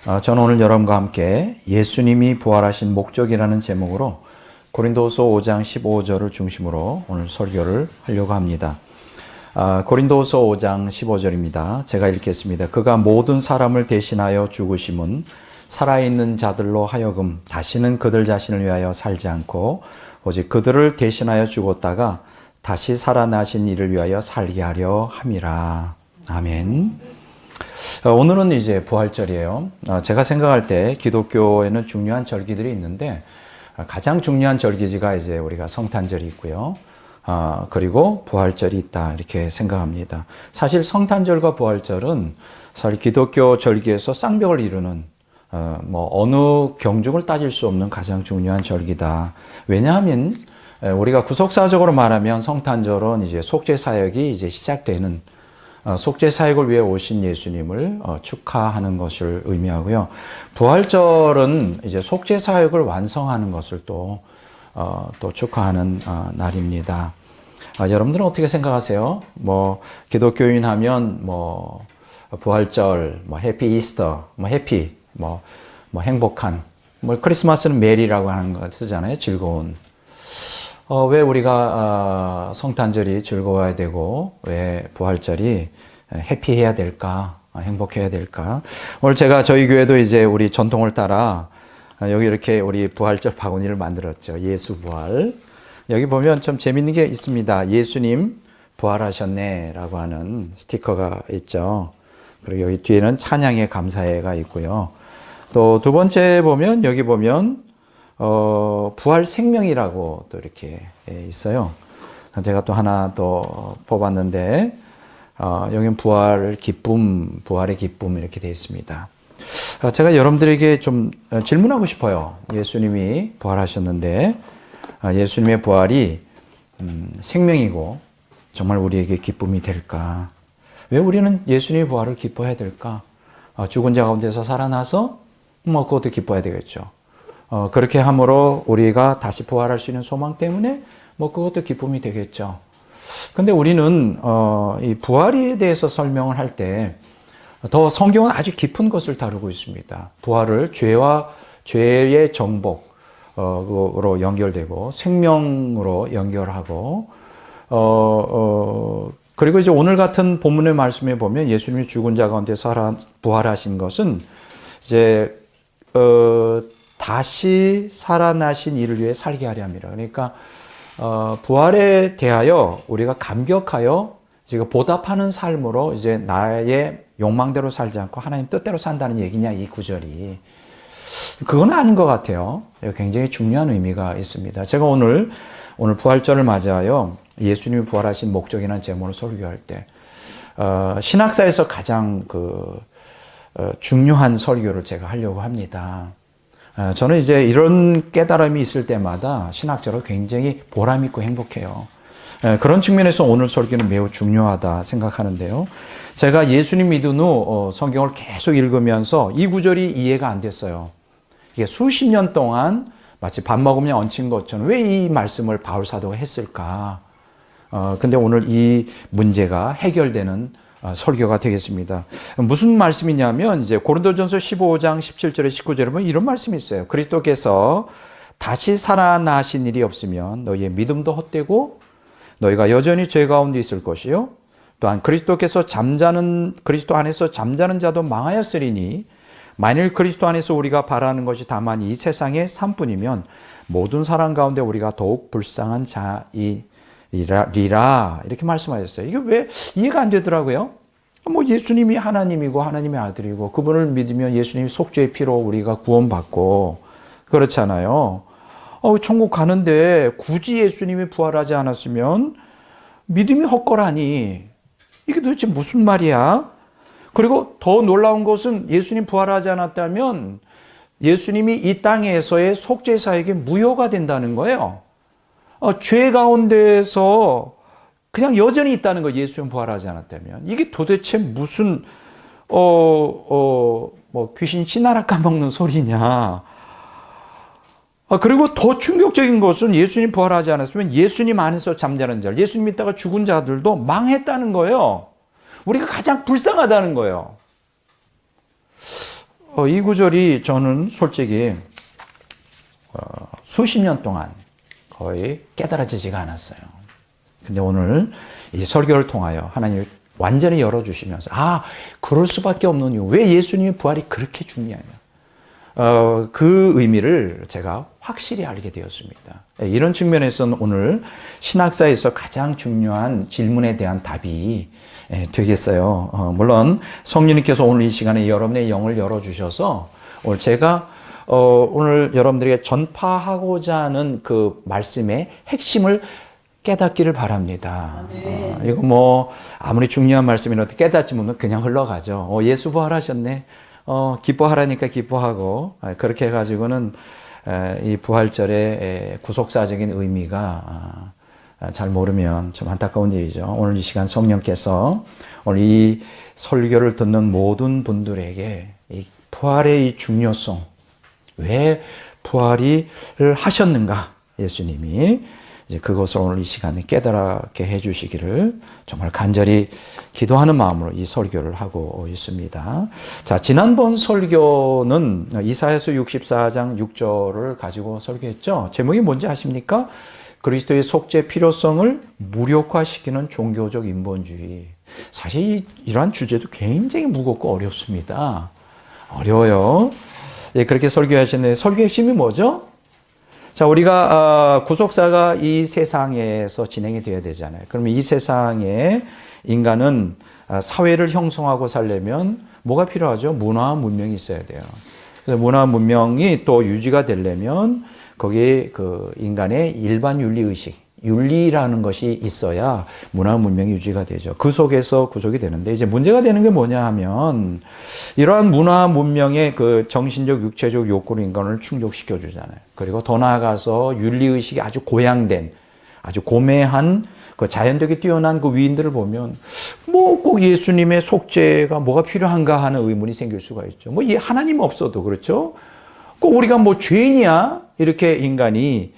저는 오늘 여러분과 함께 예수님이 부활하신 목적이라는 제목으로 고린도후서 5장 15절을 중심으로 오늘 설교를 하려고 합니다. 고린도후서 5장 15절입니다. 제가 읽겠습니다. 그가 모든 사람을 대신하여 죽으심은 살아있는 자들로 하여금 다시는 그들 자신을 위하여 살지 않고 오직 그들을 대신하여 죽었다가 다시 살아나신 이를 위하여 살게 하려 함이라. 아멘. 오늘은 이제 부활절이에요. 제가 생각할 때 기독교에는 중요한 절기들이 있는데 가장 중요한 절기지가 이제 우리가 성탄절이 있고요. 그리고 부활절이 있다 이렇게 생각합니다. 사실 성탄절과 부활절은 사실 기독교 절기에서 쌍벽을 이루는 어느 경중을 따질 수 없는 가장 중요한 절기다. 왜냐하면 우리가 구속사적으로 말하면 성탄절은 이제 속죄 사역이 이제 시작되는 속죄 사역을 위해 오신 예수님을 축하하는 것을 의미하고요. 부활절은 이제 속죄 사역을 완성하는 것을 또 축하하는 날입니다. 여러분들은 어떻게 생각하세요? 기독교인 하면 부활절, 해피 이스터, 해피, 행복한, 크리스마스는 메리라고 하는 거 쓰잖아요. 즐거운. 왜 우리가 성탄절이 즐거워야 되고 왜 부활절이 해피해야 될까, 행복해야 될까? 오늘 제가 저희 교회도 이제 우리 전통을 따라 여기 이렇게 우리 부활절 바구니를 만들었죠. 예수 부활. 여기 보면 좀 재밌는 게 있습니다. 예수님 부활하셨네라고 하는 스티커가 있죠. 그리고 여기 뒤에는 찬양의 감사해가 있고요. 또 두 번째 보면 여기 보면 부활 생명이라고 또 이렇게 있어요. 제가 또 하나 또 뽑았는데, 여기는 부활 기쁨, 부활의 기쁨 이렇게 되어 있습니다. 제가 여러분들에게 좀 질문하고 싶어요. 예수님이 부활하셨는데, 예수님의 부활이 생명이고 정말 우리에게 기쁨이 될까? 왜 우리는 예수님의 부활을 기뻐해야 될까? 죽은 자 가운데서 살아나서 그것도 기뻐해야 되겠죠. 그렇게 함으로 우리가 다시 부활할 수 있는 소망 때문에 그것도 기쁨이 되겠죠. 근데 우리는 이 부활에 대해서 설명을 할 때 더 성경은 아주 깊은 것을 다루고 있습니다. 부활을 죄의 정복으로 연결되고 생명으로 연결하고 그리고 이제 오늘 같은 본문의 말씀에 보면 예수님이 죽은 자 가운데 부활하신 것은 이제 다시 살아나신 이를 위해 살게 하려 함이라. 그러니까 부활에 대하여 우리가 감격하여 지금 보답하는 삶으로 이제 나의 욕망대로 살지 않고 하나님 뜻대로 산다는 얘기냐, 이 구절이. 그건 아닌 것 같아요. 굉장히 중요한 의미가 있습니다. 제가 오늘 부활절을 맞이하여 예수님이 부활하신 목적이라는 제목으로 설교할 때 신학사에서 가장 중요한 설교를 제가 하려고 합니다. 저는 이제 이런 깨달음이 있을 때마다 신학적으로 굉장히 보람 있고 행복해요. 그런 측면에서 오늘 설교는 매우 중요하다 생각하는데요. 제가 예수님 믿은 후 성경을 계속 읽으면서 이 구절이 이해가 안 됐어요. 이게 수십 년 동안 마치 밥 먹으면 얹힌 것처럼 왜 이 말씀을 바울 사도가 했을까? 근데 오늘 이 문제가 해결되는 설교가 되겠습니다. 무슨 말씀이냐면 이제 고린도전서 15장 17절에 19절에 보면 이런 말씀이 있어요. 그리스도께서 다시 살아나신 일이 없으면 너희의 믿음도 헛되고 너희가 여전히 죄 가운데 있을 것이요 또한 그리스도 안에서 잠자는 자도 망하였으리니 만일 그리스도 안에서 우리가 바라는 것이 다만 이 세상의 삶뿐이면 모든 사람 가운데 우리가 더욱 불쌍한 자이리라 이렇게 말씀하셨어요. 이게 왜 이해가 안 되더라고요. 예수님이 하나님이고 하나님의 아들이고 그분을 믿으면 예수님이 속죄의 피로 우리가 구원받고 그렇잖아요. 천국 가는데 굳이 예수님이 부활하지 않았으면 믿음이 헛거라니 이게 도대체 무슨 말이야? 그리고 더 놀라운 것은 예수님 부활하지 않았다면 예수님이 이 땅에서의 속죄 사역이 무효가 된다는 거예요. 죄 가운데서 그냥 여전히 있다는 거, 예수님 부활하지 않았다면. 이게 도대체 무슨 귀신 씨나라 까먹는 소리냐. 그리고 더 충격적인 것은 예수님 부활하지 않았으면 예수님 안에서 잠자는 자, 예수님 있다가 죽은 자들도 망했다는 거예요. 우리가 가장 불쌍하다는 거예요. 이 구절이 저는 솔직히 수십 년 동안 거의 깨달아지지가 않았어요. 근데 오늘 이 설교를 통하여 하나님이 완전히 열어주시면서 그럴 수밖에 없는 이유, 왜 예수님의 부활이 그렇게 중요하냐, 그 의미를 제가 확실히 알게 되었습니다. 이런 측면에서는 오늘 신학사에서 가장 중요한 질문에 대한 답이 되겠어요. 물론 성령님께서 오늘 이 시간에 여러분의 영을 열어주셔서 오늘 제가 오늘 여러분들에게 전파하고자 하는 그 말씀의 핵심을 깨닫기를 바랍니다. 이거 아무리 중요한 말씀이라도 깨닫지 못하면 그냥 흘러가죠. 예수 부활하셨네. 기뻐하라니까 기뻐하고, 그렇게 해가지고는 이 부활절의 구속사적인 의미가 잘 모르면 좀 안타까운 일이죠. 오늘 이 시간 성령께서 오늘 이 설교를 듣는 모든 분들에게 이 부활의 이 중요성, 왜 부활을 하셨는가, 예수님이 이제 그것을 오늘 이 시간에 깨달게 해주시기를 정말 간절히 기도하는 마음으로 이 설교를 하고 있습니다. 자, 지난번 설교는 이사야서 64장 6절을 가지고 설교했죠. 제목이 뭔지 아십니까? 그리스도의 속죄 필요성을 무력화시키는 종교적 인본주의. 사실 이러한 주제도 굉장히 무겁고 어렵습니다. 어려워요. 그렇게 설교하시는데 설교의 핵심이 뭐죠? 자, 우리가 구속사가 이 세상에서 진행이 되어야 되잖아요. 그러면 이 세상에 인간은 사회를 형성하고 살려면 뭐가 필요하죠? 문화와 문명이 있어야 돼요. 그래서 문화와 문명이 또 유지가 되려면 거기에 그 인간의 일반 윤리의식, 윤리라는 것이 있어야 문화 문명이 유지가 되죠. 그 속에서 구속이 되는데, 이제 문제가 되는 게 뭐냐 하면 이러한 문화 문명의 그 정신적 육체적 욕구로 인간을 충족시켜 주잖아요. 그리고 더 나아가서 윤리의식이 아주 고양된, 아주 고매한 그 자연력이 뛰어난 그 위인들을 보면 꼭 예수님의 속죄가 뭐가 필요한가 하는 의문이 생길 수가 있죠. 하나님 없어도 그렇죠. 꼭 우리가 죄인이야 이렇게 인간이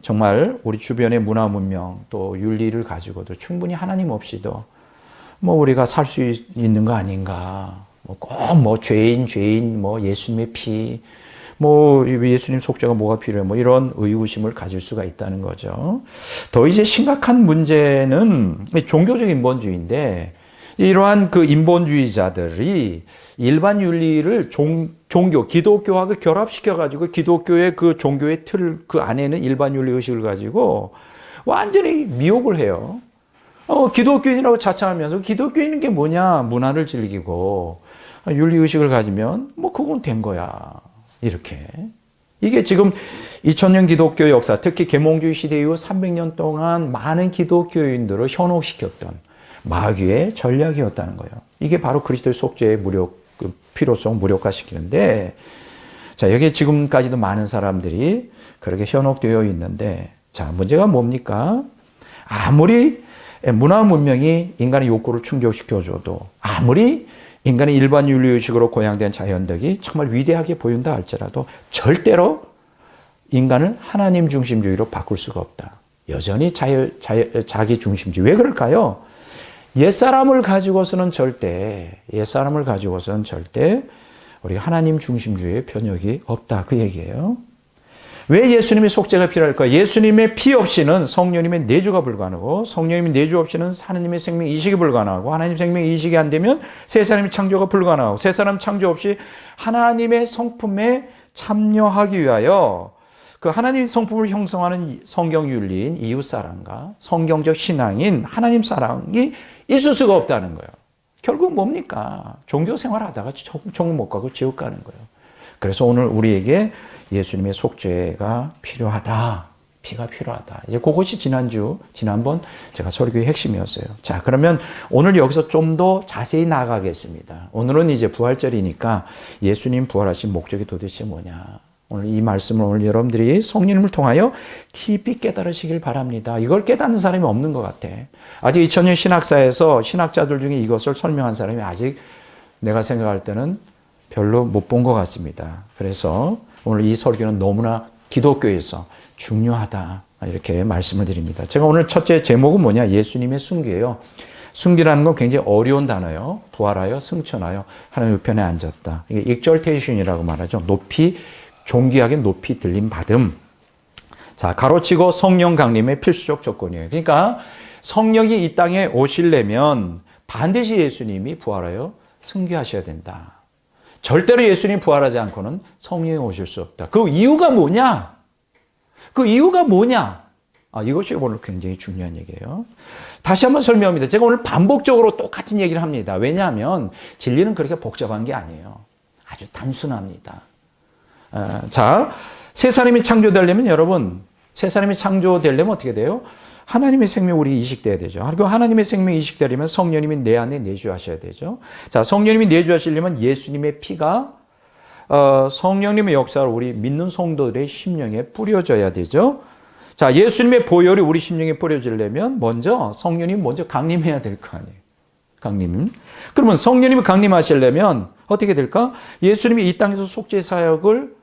정말 우리 주변의 문화 문명 또 윤리를 가지고도 충분히 하나님 없이도 우리가 살 수 있는 거 아닌가, 꼭 죄인 예수님의 피 예수님 속죄가 뭐가 필요해 이런 의구심을 가질 수가 있다는 거죠. 더 이제 심각한 문제는 종교적 인본주의인데, 이러한 그 인본주의자들이 일반 윤리를 종교, 기독교하고 결합시켜가지고 기독교의 그 종교의 틀, 그 안에는 일반 윤리 의식을 가지고 완전히 미혹을 해요. 기독교인이라고 자처하면서 기독교인은 게 뭐냐? 문화를 즐기고 윤리 의식을 가지면 그건 된 거야. 이렇게. 이게 지금 2000년 기독교 역사, 특히 계몽주의 시대 이후 300년 동안 많은 기독교인들을 현혹시켰던 마귀의 전략이었다는 거예요. 이게 바로 그리스도의 속죄의 필요성 무력화시키는데, 자, 여기에 지금까지도 많은 사람들이 그렇게 현혹되어 있는데, 자, 문제가 뭡니까? 아무리 문화 문명이 인간의 욕구를 충족시켜줘도, 아무리 인간의 일반 윤리의식으로 고양된 자연덕이 정말 위대하게 보인다 할지라도 절대로 인간을 하나님 중심주의로 바꿀 수가 없다. 여전히 자기 중심주의. 왜 그럴까요? 옛사람을 가지고서는 절대 우리가 하나님 중심주의의 변혁이 없다. 그 얘기예요. 왜 예수님의 속죄가 필요할까? 예수님의 피 없이는 성령님의 내주가 불가능하고, 성령님의 내주 없이는 하나님의 생명 이식이 불가능하고, 하나님 생명 이식이 안 되면 새 사람의 창조가 불가능하고, 새 사람 창조 없이 하나님의 성품에 참여하기 위하여 그 하나님의 성품을 형성하는 성경 윤리인 이웃사랑과 성경적 신앙인 하나님 사랑이 있을 수가 없다는 거예요. 결국 뭡니까? 종교 생활하다가 천국 못 가고 지옥 가는 거예요. 그래서 오늘 우리에게 예수님의 속죄가 필요하다. 피가 필요하다. 이제 그것이 지난번 제가 설교의 핵심이었어요. 자, 그러면 오늘 여기서 좀 더 자세히 나가겠습니다. 오늘은 이제 부활절이니까 예수님 부활하신 목적이 도대체 뭐냐. 오늘 이 말씀을 오늘 여러분들이 성령님을 통하여 깊이 깨달으시길 바랍니다. 이걸 깨닫는 사람이 없는 것 같아. 아직 2000년 신학사에서 신학자들 중에 이것을 설명한 사람이 아직 내가 생각할 때는 별로 못 본 것 같습니다. 그래서 오늘 이 설교는 너무나 기독교에서 중요하다. 이렇게 말씀을 드립니다. 제가 오늘 첫째 제목은 뭐냐? 예수님의 순교예요. 승기라는 건 굉장히 어려운 단어예요. 부활하여 승천하여 하나님 우편에 앉았다. 이게 exaltation이라고 말하죠. 높이, 존귀하게 높이 들림 받음. 자, 가로치고 성령 강림의 필수적 조건이에요. 그러니까 성령이 이 땅에 오시려면 반드시 예수님이 부활하여 승귀하셔야 된다. 절대로 예수님이 부활하지 않고는 성령이 오실 수 없다. 그 이유가 뭐냐? 그 이유가 뭐냐? 이것이 오늘 굉장히 중요한 얘기예요. 다시 한번 설명합니다. 제가 오늘 반복적으로 똑같은 얘기를 합니다. 왜냐하면 진리는 그렇게 복잡한 게 아니에요. 아주 단순합니다. 자, 새 사람이 창조되려면 여러분, 새 사람이 창조되려면 어떻게 돼요? 하나님의 생명이 우리 이식돼야 되죠. 그리고 하나님의 생명이 이식되려면 성령님이 내 안에 내주하셔야 되죠. 자, 성령님이 내주하시려면 예수님의 피가 성령님의 역사를 우리 믿는 성도들의 심령에 뿌려져야 되죠. 자, 예수님의 보혈이 우리 심령에 뿌려지려면 먼저 성령님이 먼저 강림해야 될 거 아니에요. 강림. 그러면 성령님이 강림하시려면 어떻게 될까? 예수님이 이 땅에서 속죄 사역을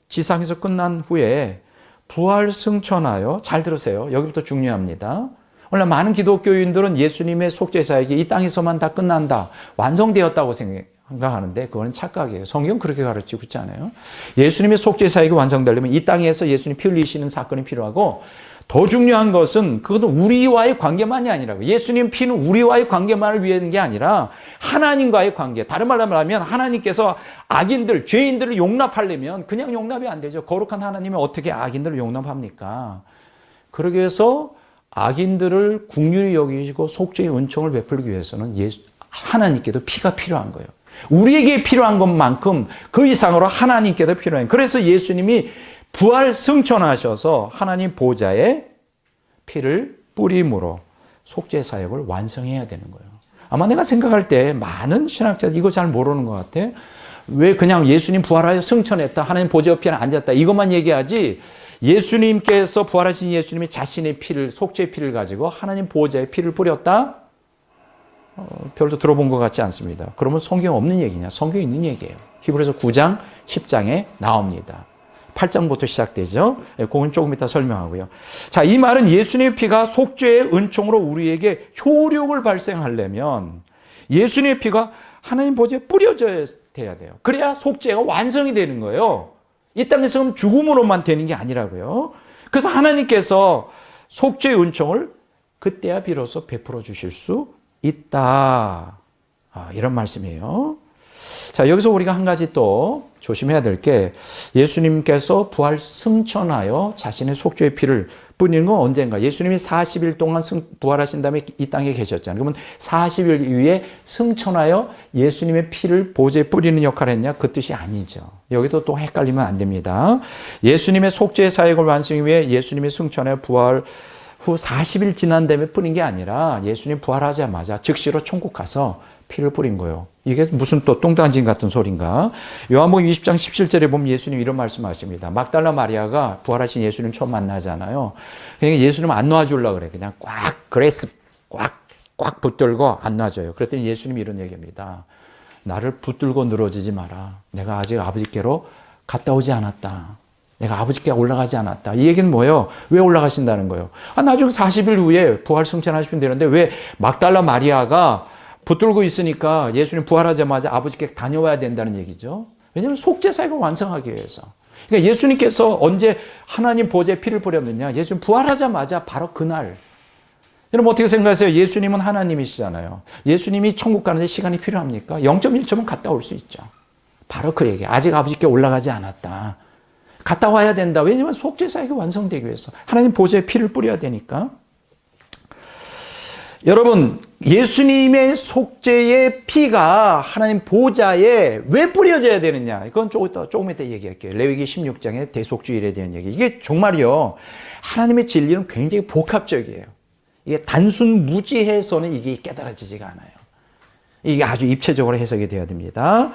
지상에서 끝난 후에 부활 승천하여, 잘 들으세요. 여기부터 중요합니다. 원래 많은 기독교인들은 예수님의 속죄 사역이 이 땅에서만 다 끝난다, 완성되었다고 생각하는데 그건 착각이에요. 성경 그렇게 가르치고 있지 않아요? 예수님의 속죄 사역이 완성되려면 이 땅에서 예수님 피 흘리시는 사건이 필요하고, 더 중요한 것은 그것은 우리와의 관계만이 아니라고. 예수님 피는 우리와의 관계만을 위한 게 아니라 하나님과의 관계. 다른 말로 말하면 하나님께서 악인들, 죄인들을 용납하려면 그냥 용납이 안 되죠. 거룩한 하나님이 어떻게 악인들을 용납합니까? 그러기 위해서 악인들을 긍휼히 여기시고 속죄의 은총을 베풀기 위해서는 하나님께도 피가 필요한 거예요. 우리에게 필요한 것만큼 그 이상으로 하나님께도 필요해요. 그래서 예수님이 부활 승천하셔서 하나님 보좌에 피를 뿌림으로 속죄 사역을 완성해야 되는 거예요. 아마 내가 생각할 때 많은 신학자들 이거 잘 모르는 것 같아. 왜 그냥 예수님 부활하여 승천했다, 하나님 보좌 옆에 앉았다 이것만 얘기하지, 예수님께서 부활하신 예수님이 자신의 피를, 속죄의 피를 가지고 하나님 보좌에 피를 뿌렸다? 별로 들어본 것 같지 않습니다. 그러면 성경 없는 얘기냐? 성경 있는 얘기예요. 히브리서 9장 10장에 나옵니다. 8장부터 시작되죠. 그건 조금 이따 설명하고요. 자, 이 말은 예수님의 피가 속죄의 은총으로 우리에게 효력을 발생하려면 예수님의 피가 하나님 보좌에 뿌려져야 돼요. 그래야 속죄가 완성이 되는 거예요. 이 땅에서 죽음으로만 되는 게 아니라고요. 그래서 하나님께서 속죄의 은총을 그때야 비로소 베풀어 주실 수 있다. 이런 말씀이에요. 자, 여기서 우리가 한 가지 또 조심해야 될 게, 예수님께서 부활 승천하여 자신의 속죄의 피를 뿌리는 건 언젠가? 예수님이 40일 동안 부활하신 다음에 이 땅에 계셨잖아요. 그러면 40일 이후에 승천하여 예수님의 피를 보좌에 뿌리는 역할을 했냐? 그 뜻이 아니죠. 여기도 또 헷갈리면 안 됩니다. 예수님의 속죄의 사역을 완성하기 위해 예수님이 승천하여 부활 후 40일 지난 다음에 뿌린 게 아니라 예수님 부활하자마자 즉시로 천국 가서 피를 뿌린 거예요. 이게 무슨 또 똥단진 같은 소린가? 요한복음 20장 17절에 보면 예수님 이런 말씀하십니다. 막달라 마리아가 부활하신 예수님 처음 만나잖아요. 그러니까 예수님 안 놔주려고 그래. 그냥 꽉 붙들고 안 놔줘요. 그랬더니 예수님이 이런 얘기합니다. 나를 붙들고 늘어지지 마라. 내가 아직 아버지께로 갔다 오지 않았다. 내가 아버지께 올라가지 않았다. 이 얘기는 뭐예요? 왜 올라가신다는 거예요? 나중에 40일 후에 부활 승천하시면 되는데 왜 막달라 마리아가 붙들고 있으니까 예수님 부활하자마자 아버지께 다녀와야 된다는 얘기죠. 왜냐하면 속죄 사역을 완성하기 위해서. 그러니까 예수님께서 언제 하나님 보좌에 피를 뿌렸느냐? 예수님 부활하자마자 바로 그날. 여러분 어떻게 생각하세요? 예수님은 하나님이시잖아요. 예수님이 천국 가는데 시간이 필요합니까? 0.1초면 갔다 올 수 있죠. 바로 그 얘기. 아직 아버지께 올라가지 않았다. 갔다 와야 된다. 왜냐하면 속죄 사역이 완성되기 위해서. 하나님 보좌에 피를 뿌려야 되니까. 여러분, 예수님의 속죄의 피가 하나님 보좌에 왜 뿌려져야 되느냐? 이건 조금 이따 얘기할게요. 레위기 16장의 대속주일에 대한 얘기. 이게 정말이요, 하나님의 진리는 굉장히 복합적이에요. 이게 단순 무지해서는 이게 깨달아지지가 않아요. 이게 아주 입체적으로 해석이 돼야 됩니다.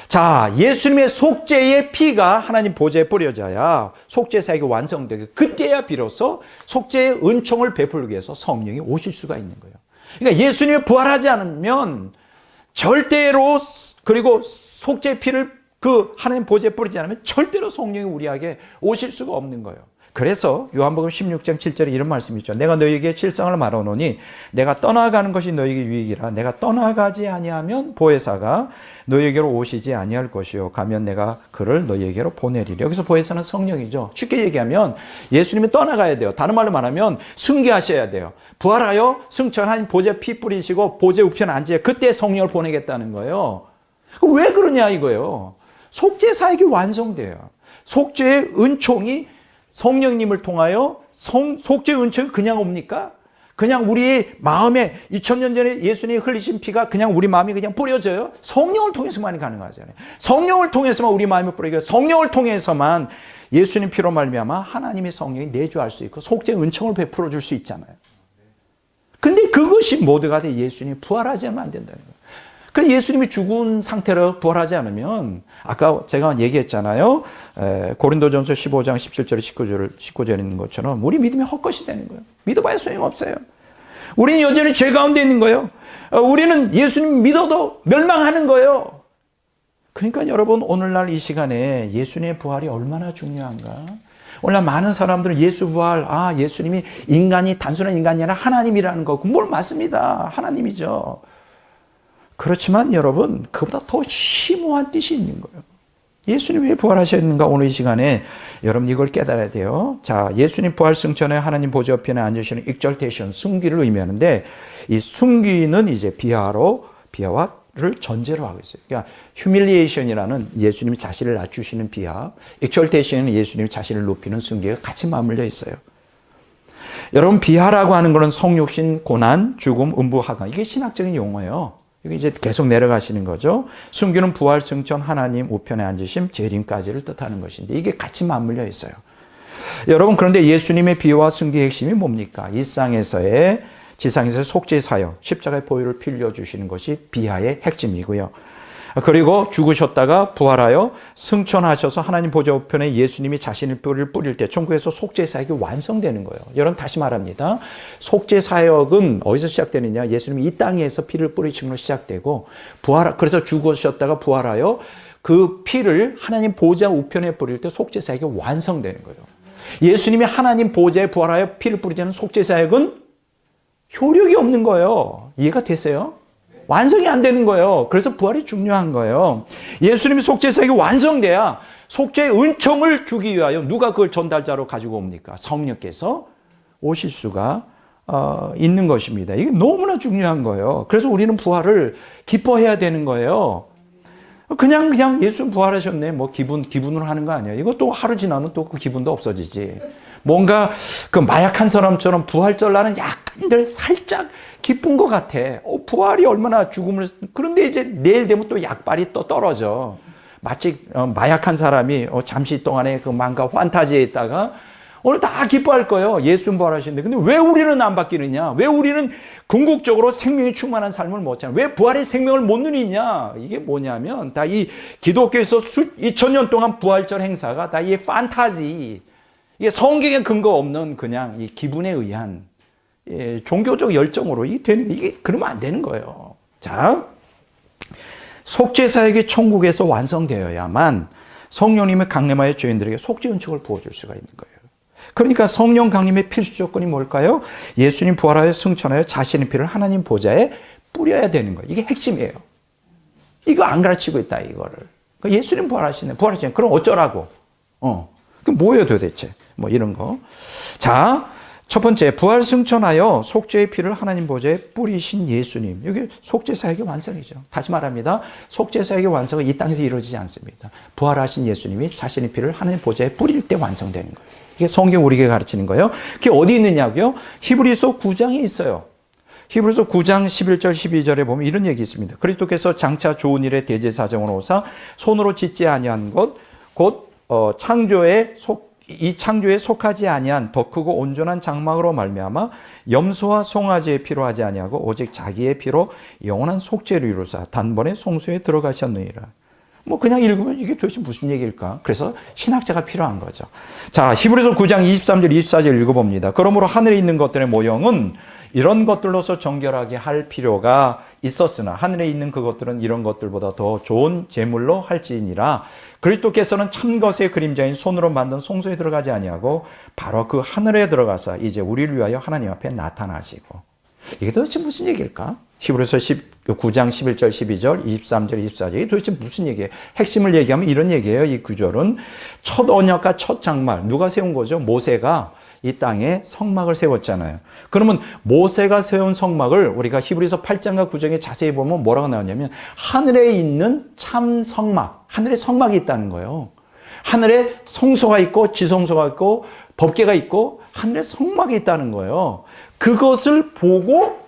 자, 예수님의 속죄의 피가 하나님 보좌에 뿌려져야 속죄 사역이 완성되고, 그때야 비로소 속죄의 은총을 베풀기 위해서 성령이 오실 수가 있는 거예요. 그러니까 예수님이 부활하지 않으면 절대로, 그리고 속죄의 피를 그 하나님 보좌에 뿌리지 않으면 절대로 성령이 우리에게 오실 수가 없는 거예요. 그래서 요한복음 16장 7절에 이런 말씀이 있죠. 내가 너희에게 실상을 말하노니 내가 떠나가는 것이 너희에게 유익이라. 내가 떠나가지 아니하면 보혜사가 너희에게로 오시지 아니할 것이요 가면 내가 그를 너희에게로 보내리라. 여기서 보혜사는 성령이죠. 쉽게 얘기하면 예수님이 떠나가야 돼요. 다른 말로 말하면 승계하셔야 돼요. 부활하여 승천한 보좌 피 뿌리시고 보좌 우편 앉으에 그때 성령을 보내겠다는 거예요. 왜 그러냐 이거예요. 속죄 사역이 완성돼요. 속죄의 은총이 성령님을 통하여 속죄의 은총이 그냥 옵니까? 그냥 우리 마음에 2000년 전에 예수님이 흘리신 피가 그냥 우리 마음에 그냥 뿌려져요? 성령을 통해서만이 가능하잖아요. 성령을 통해서만 우리 마음에 뿌려져요. 성령을 통해서만 예수님 피로 말미암아 하나님의 성령이 내주할 수 있고 속죄의 은총을 베풀어 줄 수 있잖아요. 근데 그것이 모두가 다 예수님이 부활하지 않으면 안 된다는 거예요. 그래서 예수님이 죽은 상태로 부활하지 않으면 아까 제가 얘기했잖아요. 고린도전서 15장 17절 19절에 있는 것처럼 우리 믿음이 헛것이 되는 거예요. 믿어봐야 소용없어요. 우리는 여전히 죄 가운데 있는 거예요. 우리는 예수님 믿어도 멸망하는 거예요. 그러니까 여러분 오늘날 이 시간에 예수님의 부활이 얼마나 중요한가. 오늘날 많은 사람들은 예수 부활, 예수님이 인간이 단순한 인간이 아니라 하나님이라는 거. 뭘 맞습니다. 하나님이죠. 그렇지만 여러분 그보다 더 심오한 뜻이 있는 거예요. 예수님이 왜 부활하셨는가 오늘 이 시간에 여러분 이걸 깨달아야 돼요. 자, 예수님 부활 승천에 하나님 보좌 옆에 앉으시는 exaltation, 승귀를 의미하는데 이 승귀는 이제 비하를 전제로 하고 있어요. 그러니까 humiliation이라는 예수님이 자신을 낮추시는 비하, exaltation은 예수님이 자신을 높이는 승귀가 같이 맞물려 있어요. 여러분 비하라고 하는 것은 성육신, 고난, 죽음, 음부, 하강 이게 신학적인 용어예요. 이게 이제 계속 내려가시는 거죠. 순교는 부활, 승천, 하나님 우편에 앉으심, 재림까지를 뜻하는 것인데 이게 같이 맞물려 있어요. 여러분 그런데 예수님의 비유와 승기의 핵심이 뭡니까? 지상에서의 속죄 사역, 십자가의 보혈을 빌려주시는 것이 비하의 핵심이고요. 그리고 죽으셨다가 부활하여 승천하셔서 하나님 보좌 우편에 예수님이 자신의 뼈를 뿌릴 때 천국에서 속죄 사역이 완성되는 거예요. 여러분 다시 말합니다. 속죄 사역은 어디서 시작되느냐? 예수님이 이 땅에서 피를 뿌리심으로 시작되고 그래서 죽으셨다가 부활하여 그 피를 하나님 보좌 우편에 뿌릴 때 속죄 사역이 완성되는 거예요. 예수님이 하나님 보좌에 부활하여 피를 뿌리지 않은 속죄 사역은 효력이 없는 거예요. 이해가 되세요? 완성이 안 되는 거예요. 그래서 부활이 중요한 거예요. 예수님이 속죄 사역이 완성돼야 속죄의 은총을 주기 위하여 누가 그걸 전달자로 가지고 옵니까? 성령께서 오실 수가 있는 것입니다. 이게 너무나 중요한 거예요. 그래서 우리는 부활을 기뻐해야 되는 거예요. 그냥 예수 부활하셨네. 뭐 기분으로 하는 거 아니에요. 이것도 하루 지나면 또 그 기분도 없어지지. 뭔가 그 마약한 사람처럼 부활절 나는 약간들 살짝 기쁜 것 같아. 부활이 얼마나 그런데 이제 내일 되면 또 약발이 또 떨어져. 마치 마약한 사람이 잠시 동안에 그 망가 환타지에 있다가 오늘 다 기뻐할 거예요. 예수님 부활하시는데. 근데 왜 우리는 안 바뀌느냐? 왜 우리는 궁극적으로 생명이 충만한 삶을 못 사냐? 왜 부활의 생명을 못 누리냐? 이게 뭐냐면 다 이 기독교에서 2000년 동안 부활절 행사가 다 이 판타지, 이게 성경에 근거 없는 그냥 이 기분에 의한 종교적 열정으로 이게 그러면 안 되는 거예요. 자, 속죄 사역이 천국에서 완성되어야만 성령님의 강림하여 죄인들에게 속죄 은총을 부어줄 수가 있는 거예요. 그러니까 성령 강림의 필수 조건이 뭘까요? 예수님 부활하여 승천하여 자신의 피를 하나님 보좌에 뿌려야 되는 거예요. 이게 핵심이에요. 이거 안 가르치고 있다 이거를. 그러니까 예수님 부활하시네. 그럼 어쩌라고? 그 뭐예요 도대체? 뭐 이런 거. 자, 첫 번째, 부활 승천하여 속죄의 피를 하나님 보좌에 뿌리신 예수님. 이게 속죄 사역의 완성이죠. 다시 말합니다. 속죄 사역의 완성은 이 땅에서 이루어지지 않습니다. 부활하신 예수님이 자신의 피를 하나님 보좌에 뿌릴 때 완성되는 거예요. 이게 성경 우리에게 가르치는 거예요. 그게 어디 있느냐고요? 히브리서 9장에 있어요. 히브리서 9장 11절 12절에 보면 이런 얘기 있습니다. 그리스도께서 장차 좋은 일에 대제사장으로 오사 손으로 짓지 아니한 것 곧 이 창조에 속하지 아니한 더 크고 온전한 장막으로 말미암아 염소와 송아지의 피로 하지 아니하고 오직 자기의 피로 영원한 속죄를 이루사 단번에 송수에 들어가셨느니라. 뭐 그냥 읽으면 이게 도대체 무슨 얘기일까? 그래서 신학자가 필요한 거죠. 자, 히브리서 9장 23절 24절 읽어봅니다. 그러므로 하늘에 있는 것들의 모형은 이런 것들로서 정결하게 할 필요가 있었으나 하늘에 있는 그것들은 이런 것들보다 더 좋은 제물로 할지니라. 그리스도께서는 참 것의 그림자인 손으로 만든 성소에 들어가지 아니하고 바로 그 하늘에 들어가서 이제 우리를 위하여 하나님 앞에 나타나시고. 이게 도대체 무슨 얘기일까? 히브리서 9장 11절, 12절, 23절, 24절. 이게 도대체 무슨 얘기예요? 핵심을 얘기하면 이런 얘기예요. 이 구절은 첫 언약과 첫 장막. 누가 세운 거죠? 모세가 이 땅에 성막을 세웠잖아요. 그러면 모세가 세운 성막을 우리가 히브리서 8장과 9장에 자세히 보면 뭐라고 나오냐면 하늘에 있는 참 성막, 하늘에 성막이 있다는 거예요. 하늘에 성소가 있고 지성소가 있고 법궤가 있고 하늘에 성막이 있다는 거예요. 그것을 보고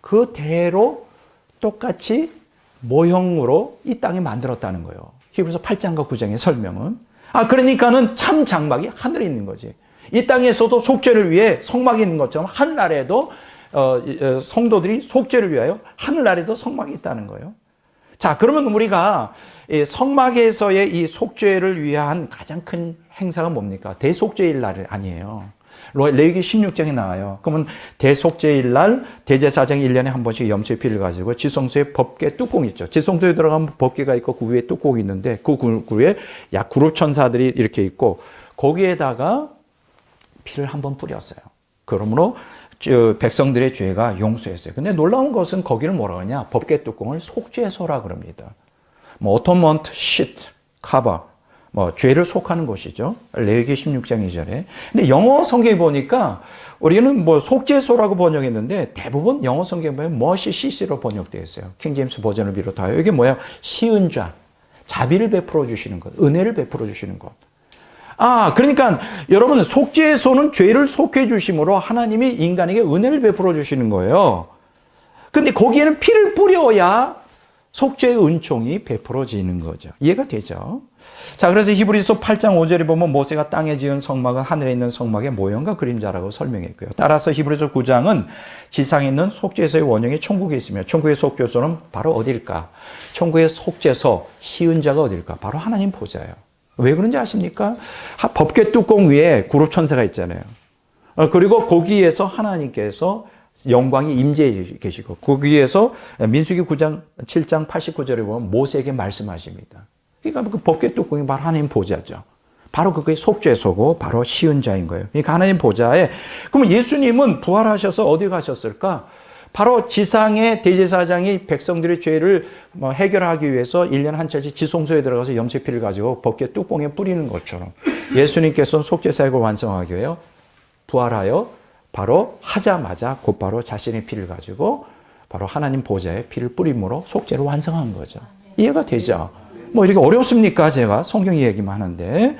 그대로 똑같이 모형으로 이 땅에 만들었다는 거예요. 히브리서 8장과 9장의 설명은. 그러니까는 참 장막이 하늘에 있는 거지. 이 땅에서도 속죄를 위해 성막이 있는 것처럼 하늘나라에도 성도들이 속죄를 위하여 하늘나라에도 성막이 있다는 거예요. 자, 그러면 우리가 성막에서의 이 속죄를 위한 가장 큰 행사가 뭡니까? 대속죄일 날 아니에요. 레위기 16장에 나와요. 그러면 대속죄일 날 대제사장이 1년에 한 번씩 염소의 피를 가지고 지성소에 법궤 뚜껑이 있죠. 지성소에 들어가면 법궤가 있고 그 위에 뚜껑이 있는데 그 위에 약 그룹 천사들이 이렇게 있고 거기에다가 피를 한번 뿌렸어요. 그러므로 백성들의 죄가 용서했어요. 근데 놀라운 것은 거기를 뭐라 그러냐? 법궤 뚜껑을 속죄소라 그럽니다. 어토먼트 시트, 카바, 죄를 속하는 곳이죠. 레위기 16장 2절에. 근데 영어 성경에 보니까 우리는 속죄소라고 번역했는데 대부분 영어 성경에 보면 머시시시로 번역되어 있어요. 킹제임스 버전을 비롯하여. 이게 뭐야? 시은좌, 자비를 베풀어 주시는 것, 은혜를 베풀어 주시는 것. 그러니까 여러분 속죄소는 죄를 속해 주심으로 하나님이 인간에게 은혜를 베풀어 주시는 거예요. 근데 거기에는 피를 뿌려야 속죄의 은총이 베풀어지는 거죠. 이해가 되죠? 자, 그래서 히브리서 8장 5절에 보면 모세가 땅에 지은 성막은 하늘에 있는 성막의 모형과 그림자라고 설명했고요. 따라서 히브리서 9장은 지상에 있는 속죄소의 원형이 천국에 있으며 천국의 속죄소는 바로 어딜까? 천국의 속죄소, 시은자가 어딜까? 바로 하나님 보좌예요. 왜 그런지 아십니까? 법궤 뚜껑 위에 그룹 천사가 있잖아요. 그리고 거기에서 하나님께서 영광이 임재해 계시고 거기에서 민수기 9장 7장 89절에 보면 모세에게 말씀하십니다. 그러니까 그 법궤 뚜껑이 바로 하나님 보좌죠. 바로 그게 속죄소고 바로 시은자인 거예요. 그러니까 하나님 보좌에. 그러면 예수님은 부활하셔서 어디 가셨을까? 바로 지상의 대제사장이 백성들의 죄를 해결하기 위해서 1년에 한 차례씩 지성소에 들어가서 염소의 피를 가지고 법궤 뚜껑에 뿌리는 것처럼 예수님께서는 속죄사역을 완성하기 위해 부활하여 바로 하자마자 곧바로 자신의 피를 가지고 바로 하나님 보좌에 피를 뿌림으로 속죄를 완성한 거죠. 이해가 되죠? 이렇게 어렵습니까? 제가 성경 얘기만 하는데.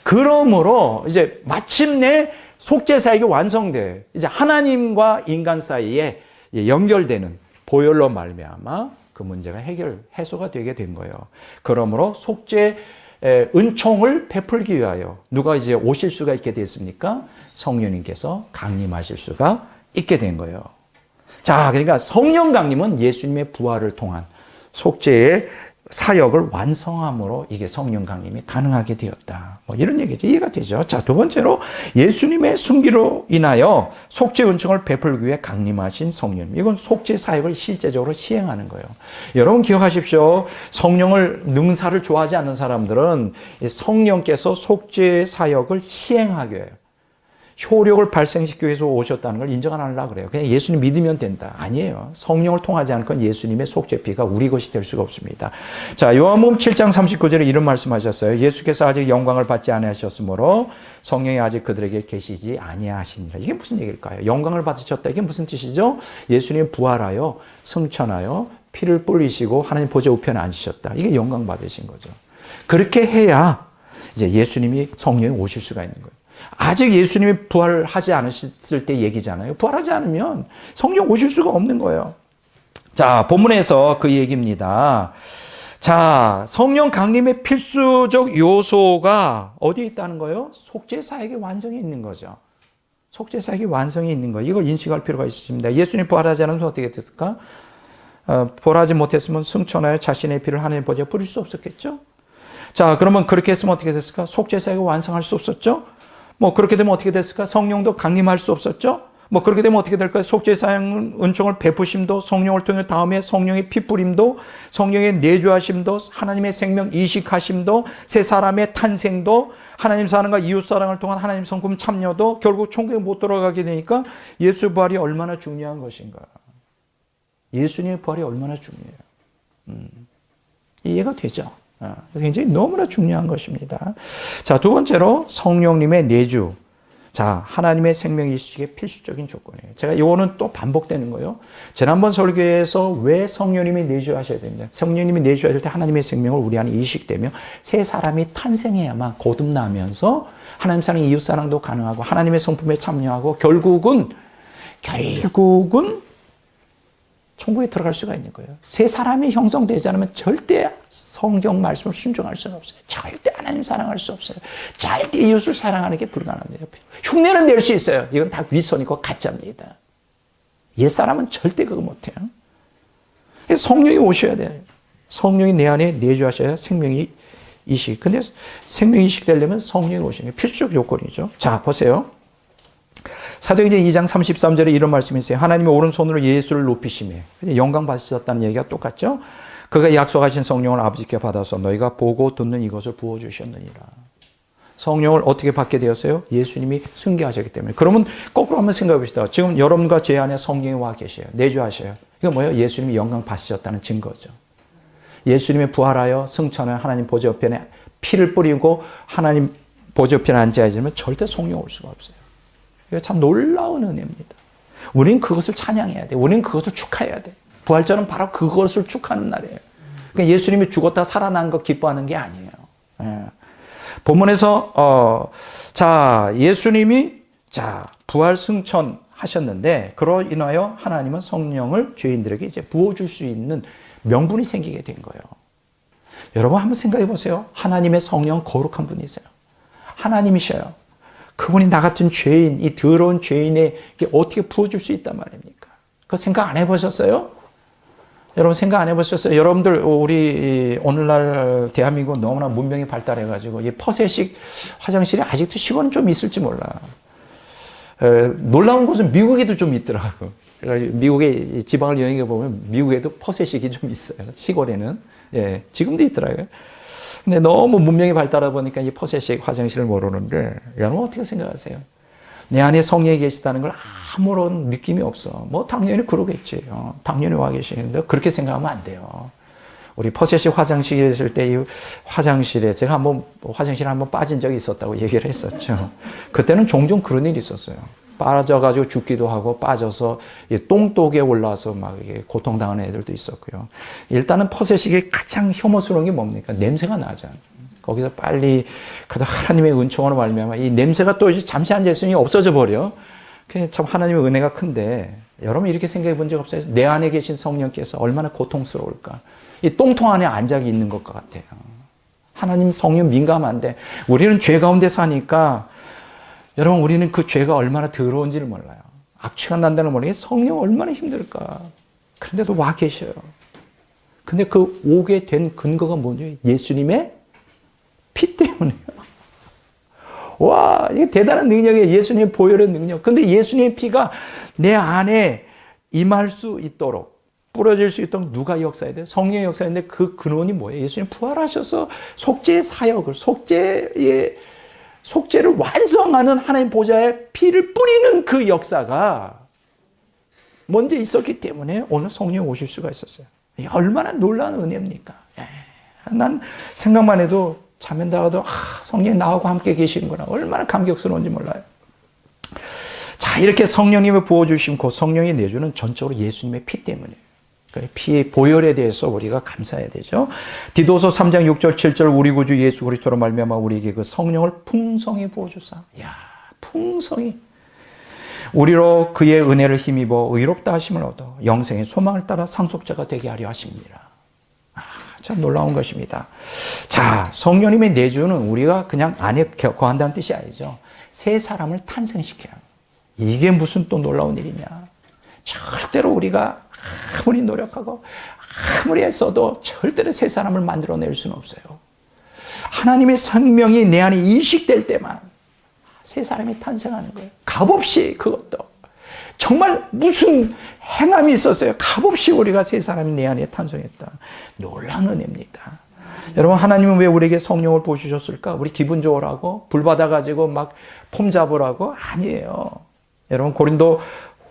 그러므로 이제 마침내 속죄사역이 완성돼. 이제 하나님과 인간 사이에 연결되는 보혈로 말미암아 그 문제가 해소가 되게 된 거예요. 그러므로 속죄 은총을 베풀기 위하여 누가 이제 오실 수가 있게 됐습니까? 성령님께서 강림하실 수가 있게 된 거예요. 자, 그러니까 성령 강림은 예수님의 부활을 통한 속죄의 사역을 완성함으로 이게 성령 강림이 가능하게 되었다. 이런 얘기죠. 이해가 되죠? 자, 두 번째로 예수님의 승기로 인하여 속죄 은총을 베풀기 위해 강림하신 성령. 이건 속죄 사역을 실제적으로 시행하는 거예요. 여러분 기억하십시오. 성령을 능사를 좋아하지 않는 사람들은 성령께서 속죄 사역을 시행하게 해요. 효력을 발생시키기 위해서 오셨다는 걸 인정 안 하려고 그래요. 그냥 예수님 믿으면 된다. 아니에요. 성령을 통하지 않은 건 예수님의 속죄피가 우리 것이 될 수가 없습니다. 자, 요한복음 7장 39절에 이런 말씀하셨어요. 예수께서 아직 영광을 받지 아니하셨으므로 성령이 아직 그들에게 계시지 아니하시니라. 이게 무슨 얘기일까요? 영광을 받으셨다. 이게 무슨 뜻이죠? 예수님 부활하여 승천하여 피를 뿌리시고 하나님 보좌 우편에 앉으셨다. 이게 영광 받으신 거죠. 그렇게 해야 이제 예수님이 성령이 오실 수가 있는 거예요. 아직 예수님이 부활하지 않으셨을 때 얘기잖아요. 부활하지 않으면 성령 오실 수가 없는 거예요. 자, 본문에서 그 얘기입니다. 자, 성령 강림의 필수적 요소가 어디에 있다는 거예요? 속죄 사역의 완성이 있는 거죠. 속죄 사역의 완성이 있는 거예요. 이걸 인식할 필요가 있습니다. 예수님 부활하지 않으면 어떻게 됐을까? 부활하지 못했으면 승천하여 자신의 피를 하나님 보좌에 뿌릴 수 없었겠죠? 자, 그러면 그렇게 했으면 어떻게 됐을까? 속죄 사역을 완성할 수 없었죠? 그렇게 되면 어떻게 됐을까? 성령도 강림할 수 없었죠? 뭐 그렇게 되면 어떻게 될까요? 속죄 사용 은총을 베푸심도, 성령을 통해 다음에 성령의 피뿌림도, 성령의 내주하심도, 하나님의 생명 이식하심도, 새 사람의 탄생도, 하나님 사랑과 이웃 사랑을 통한 하나님 성품 참여도, 결국 천국에 못 돌아가게 되니까 예수 부활이 얼마나 중요한 것인가. 예수님의 부활이 얼마나 중요해요. 이해가 되죠? 굉장히 너무나 중요한 것입니다. 자, 두 번째로 성령님의 내주. 자, 하나님의 생명 이식의 필수적인 조건이에요. 제가 이거는 또 반복되는 거예요. 지난번 설교에서 왜 성령님이 내주하셔야 됩니다. 성령님이 내주하실 때 하나님의 생명을 우리 안에 이식되며 새 사람이 탄생해야만 거듭나면서 하나님 사랑, 이웃 사랑도 가능하고 하나님의 성품에 참여하고 결국은 천국에 들어갈 수가 있는 거예요. 새 사람이 형성되지 않으면 절대 성경 말씀을 순종할 수는 없어요. 절대 하나님 사랑할 수 없어요. 절대 이웃을 사랑하는 게 불가능합니다. 흉내는 낼 수 있어요. 이건 다 위선이고 가짜입니다. 옛사람은 절대 그거 못해요. 성령이 오셔야 돼요. 성령이 내 안에 내주하셔야 생명이 이식. 근데 생명이 이식되려면 성령이 오시는 게 필수적 요건이죠. 자, 보세요. 사도행전 2장 33절에 이런 말씀이 있어요. 하나님의 오른손으로 예수를 높이시며 영광 받으셨다는 얘기가 똑같죠. 그가 약속하신 성령을 아버지께 받아서 너희가 보고 듣는 이것을 부어주셨느니라. 성령을 어떻게 받게 되었어요? 예수님이 승계하셨기 때문에. 그러면 거꾸로 한번 생각해 봅시다. 지금 여러분과 제 안에 성령이 와 계셔요. 내주하셔요. 이거 뭐예요? 예수님이 영광 받으셨다는 증거죠. 예수님이 부활하여 승천한 하나님 보좌 옆에 피를 뿌리고 하나님 보좌 옆에 앉아있으면 절대 성령 올 수가 없어요. 이거 참 놀라운 은혜입니다. 우리는 그것을 찬양해야 돼. 우리는 그것을 축하해야 돼. 부활절은 바로 그것을 축하하는 날이에요. 그러니까 예수님이 죽었다 살아난 거 기뻐하는 게 아니에요. 예. 본문에서 예수님이 부활 승천 하셨는데 그로 인하여 하나님은 성령을 죄인들에게 이제 부어줄 수 있는 명분이 생기게 된 거예요. 여러분 한번 생각해 보세요. 하나님의 성령 거룩한 분이세요. 하나님이셔요. 그분이 나 같은 죄인, 이 더러운 죄인에게 어떻게 부어줄 수 있단 말입니까? 그거 생각 안 해보셨어요? 여러분 생각 안 해보셨어요? 여러분들 우리 오늘날 대한민국 너무나 문명이 발달해가지고 이 퍼세식 화장실이 아직도 시골은 좀 있을지 몰라. 놀라운 곳은 미국에도 좀 있더라고. 미국의 지방을 여행해 보면 미국에도 퍼세식이 좀 있어요. 시골에는 예, 지금도 있더라고요. 근데 너무 문명이 발달하다 보니까 이 퍼세식 화장실을 모르는데 여러분 어떻게 생각하세요? 내 안에 성령이 계시다는 걸 아무런 느낌이 없어. 뭐 당연히 그러겠지. 당연히 와 계시는데 그렇게 생각하면 안 돼요. 우리 퍼세식 화장실에 있을 때 이 화장실에 제가 한번 화장실에 한번 빠진 적이 있었다고 얘기를 했었죠. 그때는 종종 그런 일이 있었어요. 빠져가지고 죽기도 하고 빠져서 똥독에 올라와서 막 고통당하는 애들도 있었고요. 일단은 퍼세식이 가장 혐오스러운 게 뭡니까? 냄새가 나잖아요. 거기서 빨리 하나님의 은총으로 말미암아 이 냄새가 또 잠시 앉아 있으니 없어져 버려. 참 하나님의 은혜가 큰데 여러분 이렇게 생각해 본 적 없어요? 내 안에 계신 성령께서 얼마나 고통스러울까? 이 똥통 안에 앉아 있는 것 같아요. 하나님 성령 민감한데 우리는 죄 가운데 사니까 여러분 우리는 그 죄가 얼마나 더러운지를 몰라요. 악취가 난다는 걸 모르게 성령 얼마나 힘들까? 그런데도 와 계셔요. 근데 그 오게 된 근거가 뭐죠? 예수님의 피 때문에요. 와, 이게 대단한 능력이에요. 예수님의 보혈의 능력. 근데 예수님의 피가 내 안에 임할 수 있도록, 뿌려질 수 있도록 누가 역사해야 돼요? 성령의 역사인데 그 근원이 뭐예요? 예수님 부활하셔서 속죄의 사역을, 속죄를 완성하는 하나님 보좌에 피를 뿌리는 그 역사가 먼저 있었기 때문에 오늘 성령이 오실 수가 있었어요. 얼마나 놀라운 은혜입니까? 난 생각만 해도 자면다가도 성령이 나하고 함께 계시는구나. 얼마나 감격스러운지 몰라요. 자, 이렇게 성령님을 부어주신 그 성령이 내주는 전적으로 예수님의 피 때문이에요. 피의 보혈에 대해서 우리가 감사해야 되죠. 디도서 3장 6절 7절 우리 구주 예수 그리스도로 말미암아 우리에게 그 성령을 풍성히 부어주사. 야, 풍성히. 우리로 그의 은혜를 힘입어 의롭다 하심을 얻어 영생의 소망을 따라 상속자가 되게 하려 하십니다. 참 놀라운 것입니다. 자, 성령님의 내주는 우리가 그냥 안에 거한다는 뜻이 아니죠. 새 사람을 탄생시켜요. 이게 무슨 또 놀라운 일이냐. 절대로 우리가 아무리 노력하고 아무리 했어도 절대로 새 사람을 만들어낼 수는 없어요. 하나님의 생명이 내 안에 이식될 때만 새 사람이 탄생하는 거예요. 값없이 그것도. 정말 무슨 행함이 있었어요. 값없이 우리가 세 사람이 내 안에 탄생했다. 놀라운 은혜입니다. 여러분, 하나님은 왜 우리에게 성령을 부어주셨을까? 우리 기분 좋으라고? 불 받아가지고 막 폼 잡으라고? 아니에요. 여러분, 고린도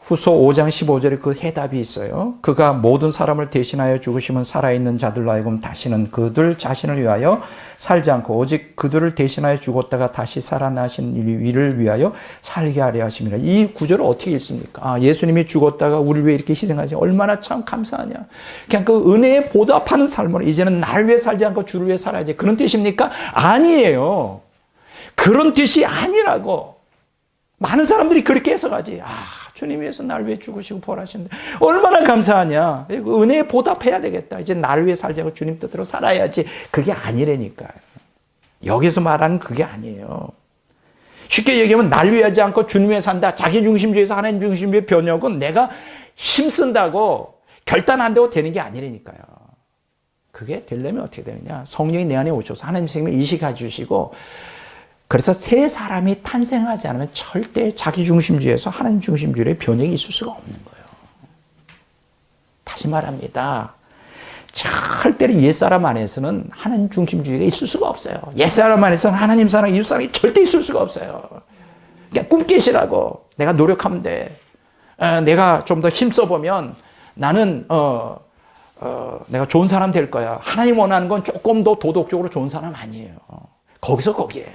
후서 5장 15절에 그 해답이 있어요. 그가 모든 사람을 대신하여 죽으시면 살아있는 자들로 하여금 다시는 그들 자신을 위하여 살지 않고 오직 그들을 대신하여 죽었다가 다시 살아나신 이를 위하여 살게 하려 하심이라. 이 구절을 어떻게 읽습니까? 아, 예수님이 죽었다가 우리를 위해 이렇게 희생하지 얼마나 참 감사하냐. 그냥 그 은혜에 보답하는 삶으로 이제는 나를 위해 살지 않고 주를 위해 살아야지. 그런 뜻입니까? 아니에요. 그런 뜻이 아니라고. 많은 사람들이 그렇게 해석하지. 주님 위해서 나를 위해 죽으시고 부활하시는데 얼마나 감사하냐. 은혜에 보답해야 되겠다. 이제 나를 위해 살지 않고 주님 뜻대로 살아야지. 그게 아니라니까요. 여기서 말하는 그게 아니에요. 쉽게 얘기하면 나를 위해 하지 않고 주님 위해 산다. 자기 중심주의에서 하나님 중심주의 변혁은 내가 힘쓴다고 결단한다고 되는 게 아니라니까요. 그게 되려면 어떻게 되느냐. 성령이 내 안에 오셔서 하나님 생명을 인식해 주시고 그래서 새 사람이 탄생하지 않으면 절대 자기 중심주의에서 하나님 중심주의의 변형이 있을 수가 없는 거예요. 다시 말합니다. 절대로 옛사람 안에서는 하나님 중심주의가 있을 수가 없어요. 옛사람 안에서는 하나님 사랑, 이웃 사랑이 절대 있을 수가 없어요. 그냥 꿈깨시라고 내가 노력하면 돼. 내가 좀 더 힘써보면 나는 내가 좋은 사람 될 거야. 하나님 원하는 건 조금 더 도덕적으로 좋은 사람 아니에요. 거기서 거기에요.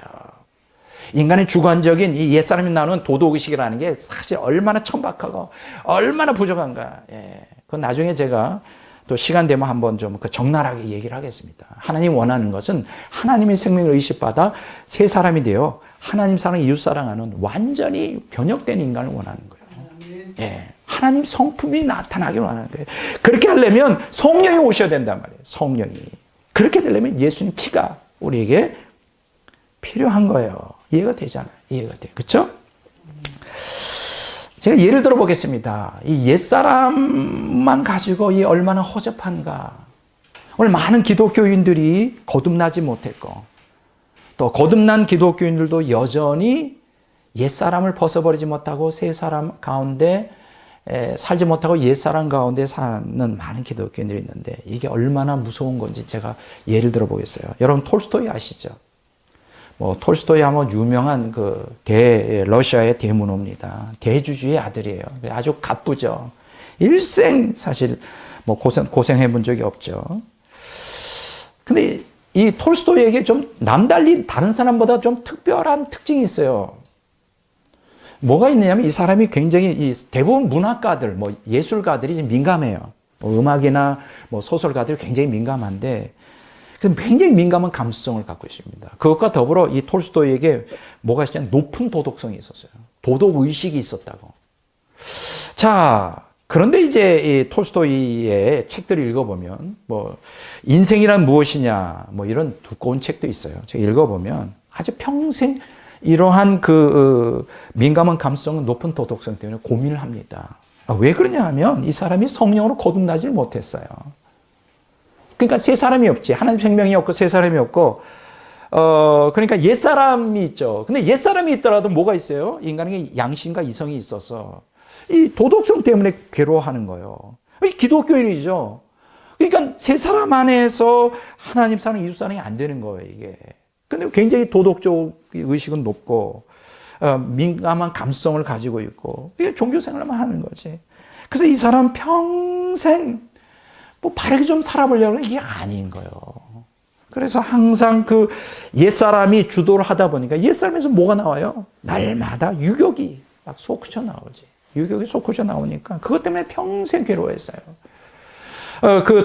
인간의 주관적인 이 옛사람이 나오는 도덕의식이라는 게 사실 얼마나 천박하고 얼마나 부족한가. 예. 그건 나중에 제가 또 시간 되면 한번 좀 적나라하게 얘기를 하겠습니다. 하나님 원하는 것은 하나님의 생명을 의식받아 새 사람이 되어 하나님 사랑, 이웃 사랑하는 완전히 변혁된 인간을 원하는 거예요. 예. 하나님 성품이 나타나기를 원하는 거예요. 그렇게 하려면 성령이 오셔야 된단 말이에요. 성령이. 그렇게 되려면 예수님 피가 우리에게 필요한 거예요. 이해가 되잖아요. 이해가 돼요. 그렇죠? 제가 예를 들어 보겠습니다. 이 옛사람만 가지고 이 얼마나 허접한가. 오늘 많은 기독교인들이 거듭나지 못했고 또 거듭난 기독교인들도 여전히 옛사람을 벗어버리지 못하고 새 사람 가운데 살지 못하고 옛사람 가운데 사는 많은 기독교인들이 있는데 이게 얼마나 무서운 건지 제가 예를 들어 보겠어요. 여러분 톨스토이 아시죠? 톨스토이 하면 유명한 러시아의 대문호입니다. 대주주의 아들이에요. 아주 가쁘죠. 일생 사실 고생해 본 적이 없죠. 근데 이 톨스토이에게 좀 남달리 다른 사람보다 좀 특별한 특징이 있어요. 뭐가 있냐면 이 사람이 굉장히 대부분 문학가들, 예술가들이 민감해요. 음악이나 소설가들이 굉장히 민감한데 그래서 굉장히 민감한 감수성을 갖고 있습니다. 그것과 더불어 이 톨스토이에게 뭐가 있었냐면 높은 도덕성이 있었어요. 도덕의식이 있었다고. 자, 그런데 이제 이 톨스토이의 책들을 읽어보면 인생이란 무엇이냐 이런 두꺼운 책도 있어요. 제가 읽어보면 아주 평생 이러한 민감한 감수성, 높은 도덕성 때문에 고민을 합니다. 왜 그러냐 하면 이 사람이 성령으로 거듭나지 못했어요. 그러니까 새 사람이 없지. 하나님 생명이 없고 새 사람이 없고, 그러니까 옛 사람이 있죠. 근데 옛 사람이 있더라도 뭐가 있어요? 인간에게 양심과 이성이 있어서 이 도덕성 때문에 괴로워하는 거예요. 이 기독교인이죠. 그러니까 새 사람 안에서 하나님 사랑, 이웃 사랑이 안 되는 거예요, 이게. 근데 굉장히 도덕적 의식은 높고, 민감한 감수성을 가지고 있고, 이게 종교 생활만 하는 거지. 그래서 이 사람 평생 바르게 좀 살아보려고 하는 게 아닌 거예요. 그래서 항상 옛사람이 주도를 하다 보니까 옛사람에서 뭐가 나와요? 날마다 유격이 막 솟구쳐 나오지. 유격이 솟구쳐 나오니까 그것 때문에 평생 괴로워했어요.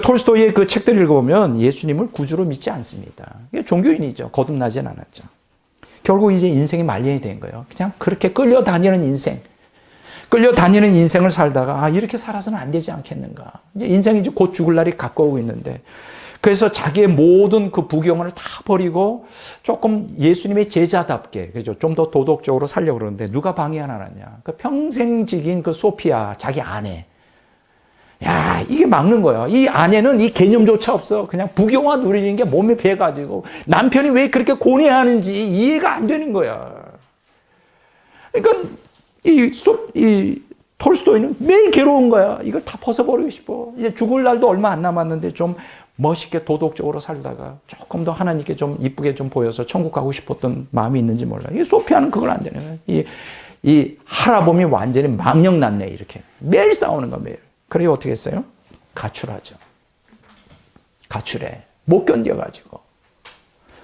톨스토이의 그 책들 읽어보면 예수님을 구주로 믿지 않습니다. 이게 종교인이죠. 거듭나진 않았죠. 결국 이제 인생이 말년이 된 거예요. 그냥 그렇게 끌려다니는 인생. 끌려다니는 인생을 살다가 이렇게 살아서는 안 되지 않겠는가. 이제 인생이 이제 곧 죽을 날이 가까우고 있는데 그래서 자기의 모든 그 부경을 다 버리고 조금 예수님의 제자답게 그죠? 좀 더 도덕적으로 살려고 그러는데 누가 방해하느냐. 평생 직인 소피아 자기 아내. 야, 이게 막는 거야. 이 아내는 이 개념조차 없어. 그냥 부경화 누리는 게 몸에 배가지고 남편이 왜 그렇게 고뇌하는지 이해가 안 되는 거야. 그러니까 이 톨스토이는 매일 괴로운 거야. 이걸 다 벗어버리고 싶어. 이제 죽을 날도 얼마 안 남았는데 좀 멋있게 도덕적으로 살다가 조금 더 하나님께 좀 이쁘게 좀 보여서 천국 가고 싶었던 마음이 있는지 몰라. 이 소피아는 그걸 안 되는 거야. 이 하라봄이 완전히 망령 났네, 이렇게. 매일 싸우는 거야, 매일. 그래서 어떻게 했어요? 가출하죠. 가출해. 못 견뎌가지고.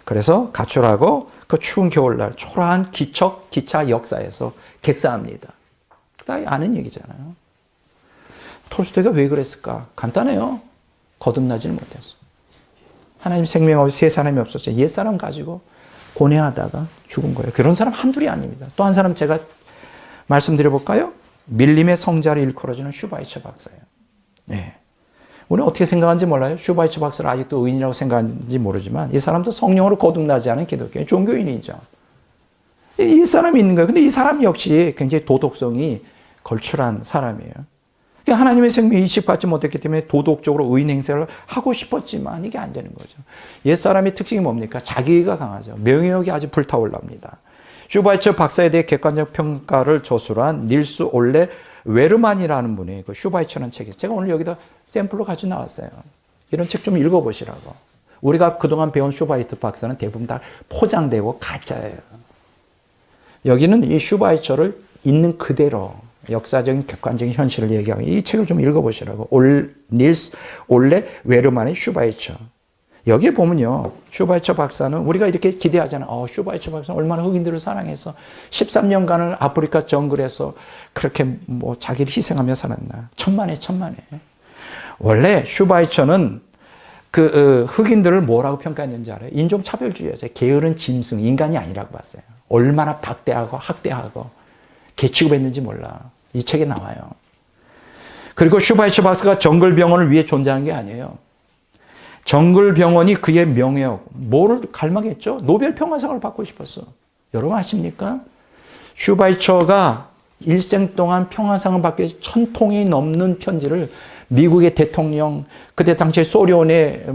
그래서 가출하고 그 추운 겨울날 초라한 기차 역사에서 객사합니다. 다 아는 얘기잖아요. 톨스토이가 왜 그랬을까? 간단해요. 거듭나지를 못했어. 하나님 생명하고 세 사람이 없었어요. 옛 사람 가지고 고뇌하다가 죽은 거예요. 그런 사람 한둘이 아닙니다. 또 한 사람 제가 말씀드려볼까요? 밀림의 성자를 일컬어주는 슈바이처 박사예요. 네. 우리는 어떻게 생각하는지 몰라요. 슈바이처 박사를 아직도 의인이라고 생각하는지 모르지만 이 사람도 성령으로 거듭나지 않은 기독교인 종교인이죠. 이 사람이 있는 거예요. 근데 이 사람 역시 굉장히 도덕성이 걸출한 사람이에요. 하나님의 생명에 인식받지 못했기 때문에 도덕적으로 의인 행세를 하고 싶었지만 이게 안 되는 거죠. 옛사람의 특징이 뭡니까? 자기가 강하죠. 명예욕이 아주 불타올랍니다. 슈바이처 박사에 대해 객관적 평가를 저술한 닐스 올레 웨르만이라는 분이 그 슈바이처라는 책이 제가 오늘 여기다 샘플로 가지고 나왔어요. 이런 책 좀 읽어보시라고. 우리가 그동안 배운 슈바이처 박사는 대부분 다 포장되고 가짜예요. 여기는 이 슈바이처를 있는 그대로 역사적인 객관적인 현실을 얘기하고 이 책을 좀 읽어보시라고. 닐스 올레 웨르만의 슈바이처. 여기에 보면요. 슈바이처 박사는 우리가 이렇게 기대하잖아요. 슈바이처 박사는 얼마나 흑인들을 사랑해서 13년간을 아프리카 정글에서 그렇게 뭐 자기를 희생하며 살았나. 천만에. 원래 슈바이처는 그 흑인들을 뭐라고 평가했는지 알아요? 인종차별주의였어요. 게으른 짐승, 인간이 아니라고 봤어요. 얼마나 박대하고 학대하고 개취급했는지 몰라. 이 책에 나와요. 그리고 슈바이처 박사가 정글병원을 위해 존재한 게 아니에요. 정글병원이 그의 명예욕, 뭐를 갈망했죠? 노벨 평화상을 받고 싶었어. 여러분 아십니까? 슈바이처가 일생 동안 평화상을 받기 위해서 1000통이 넘는 편지를 미국의 대통령, 그때 당시에 소련의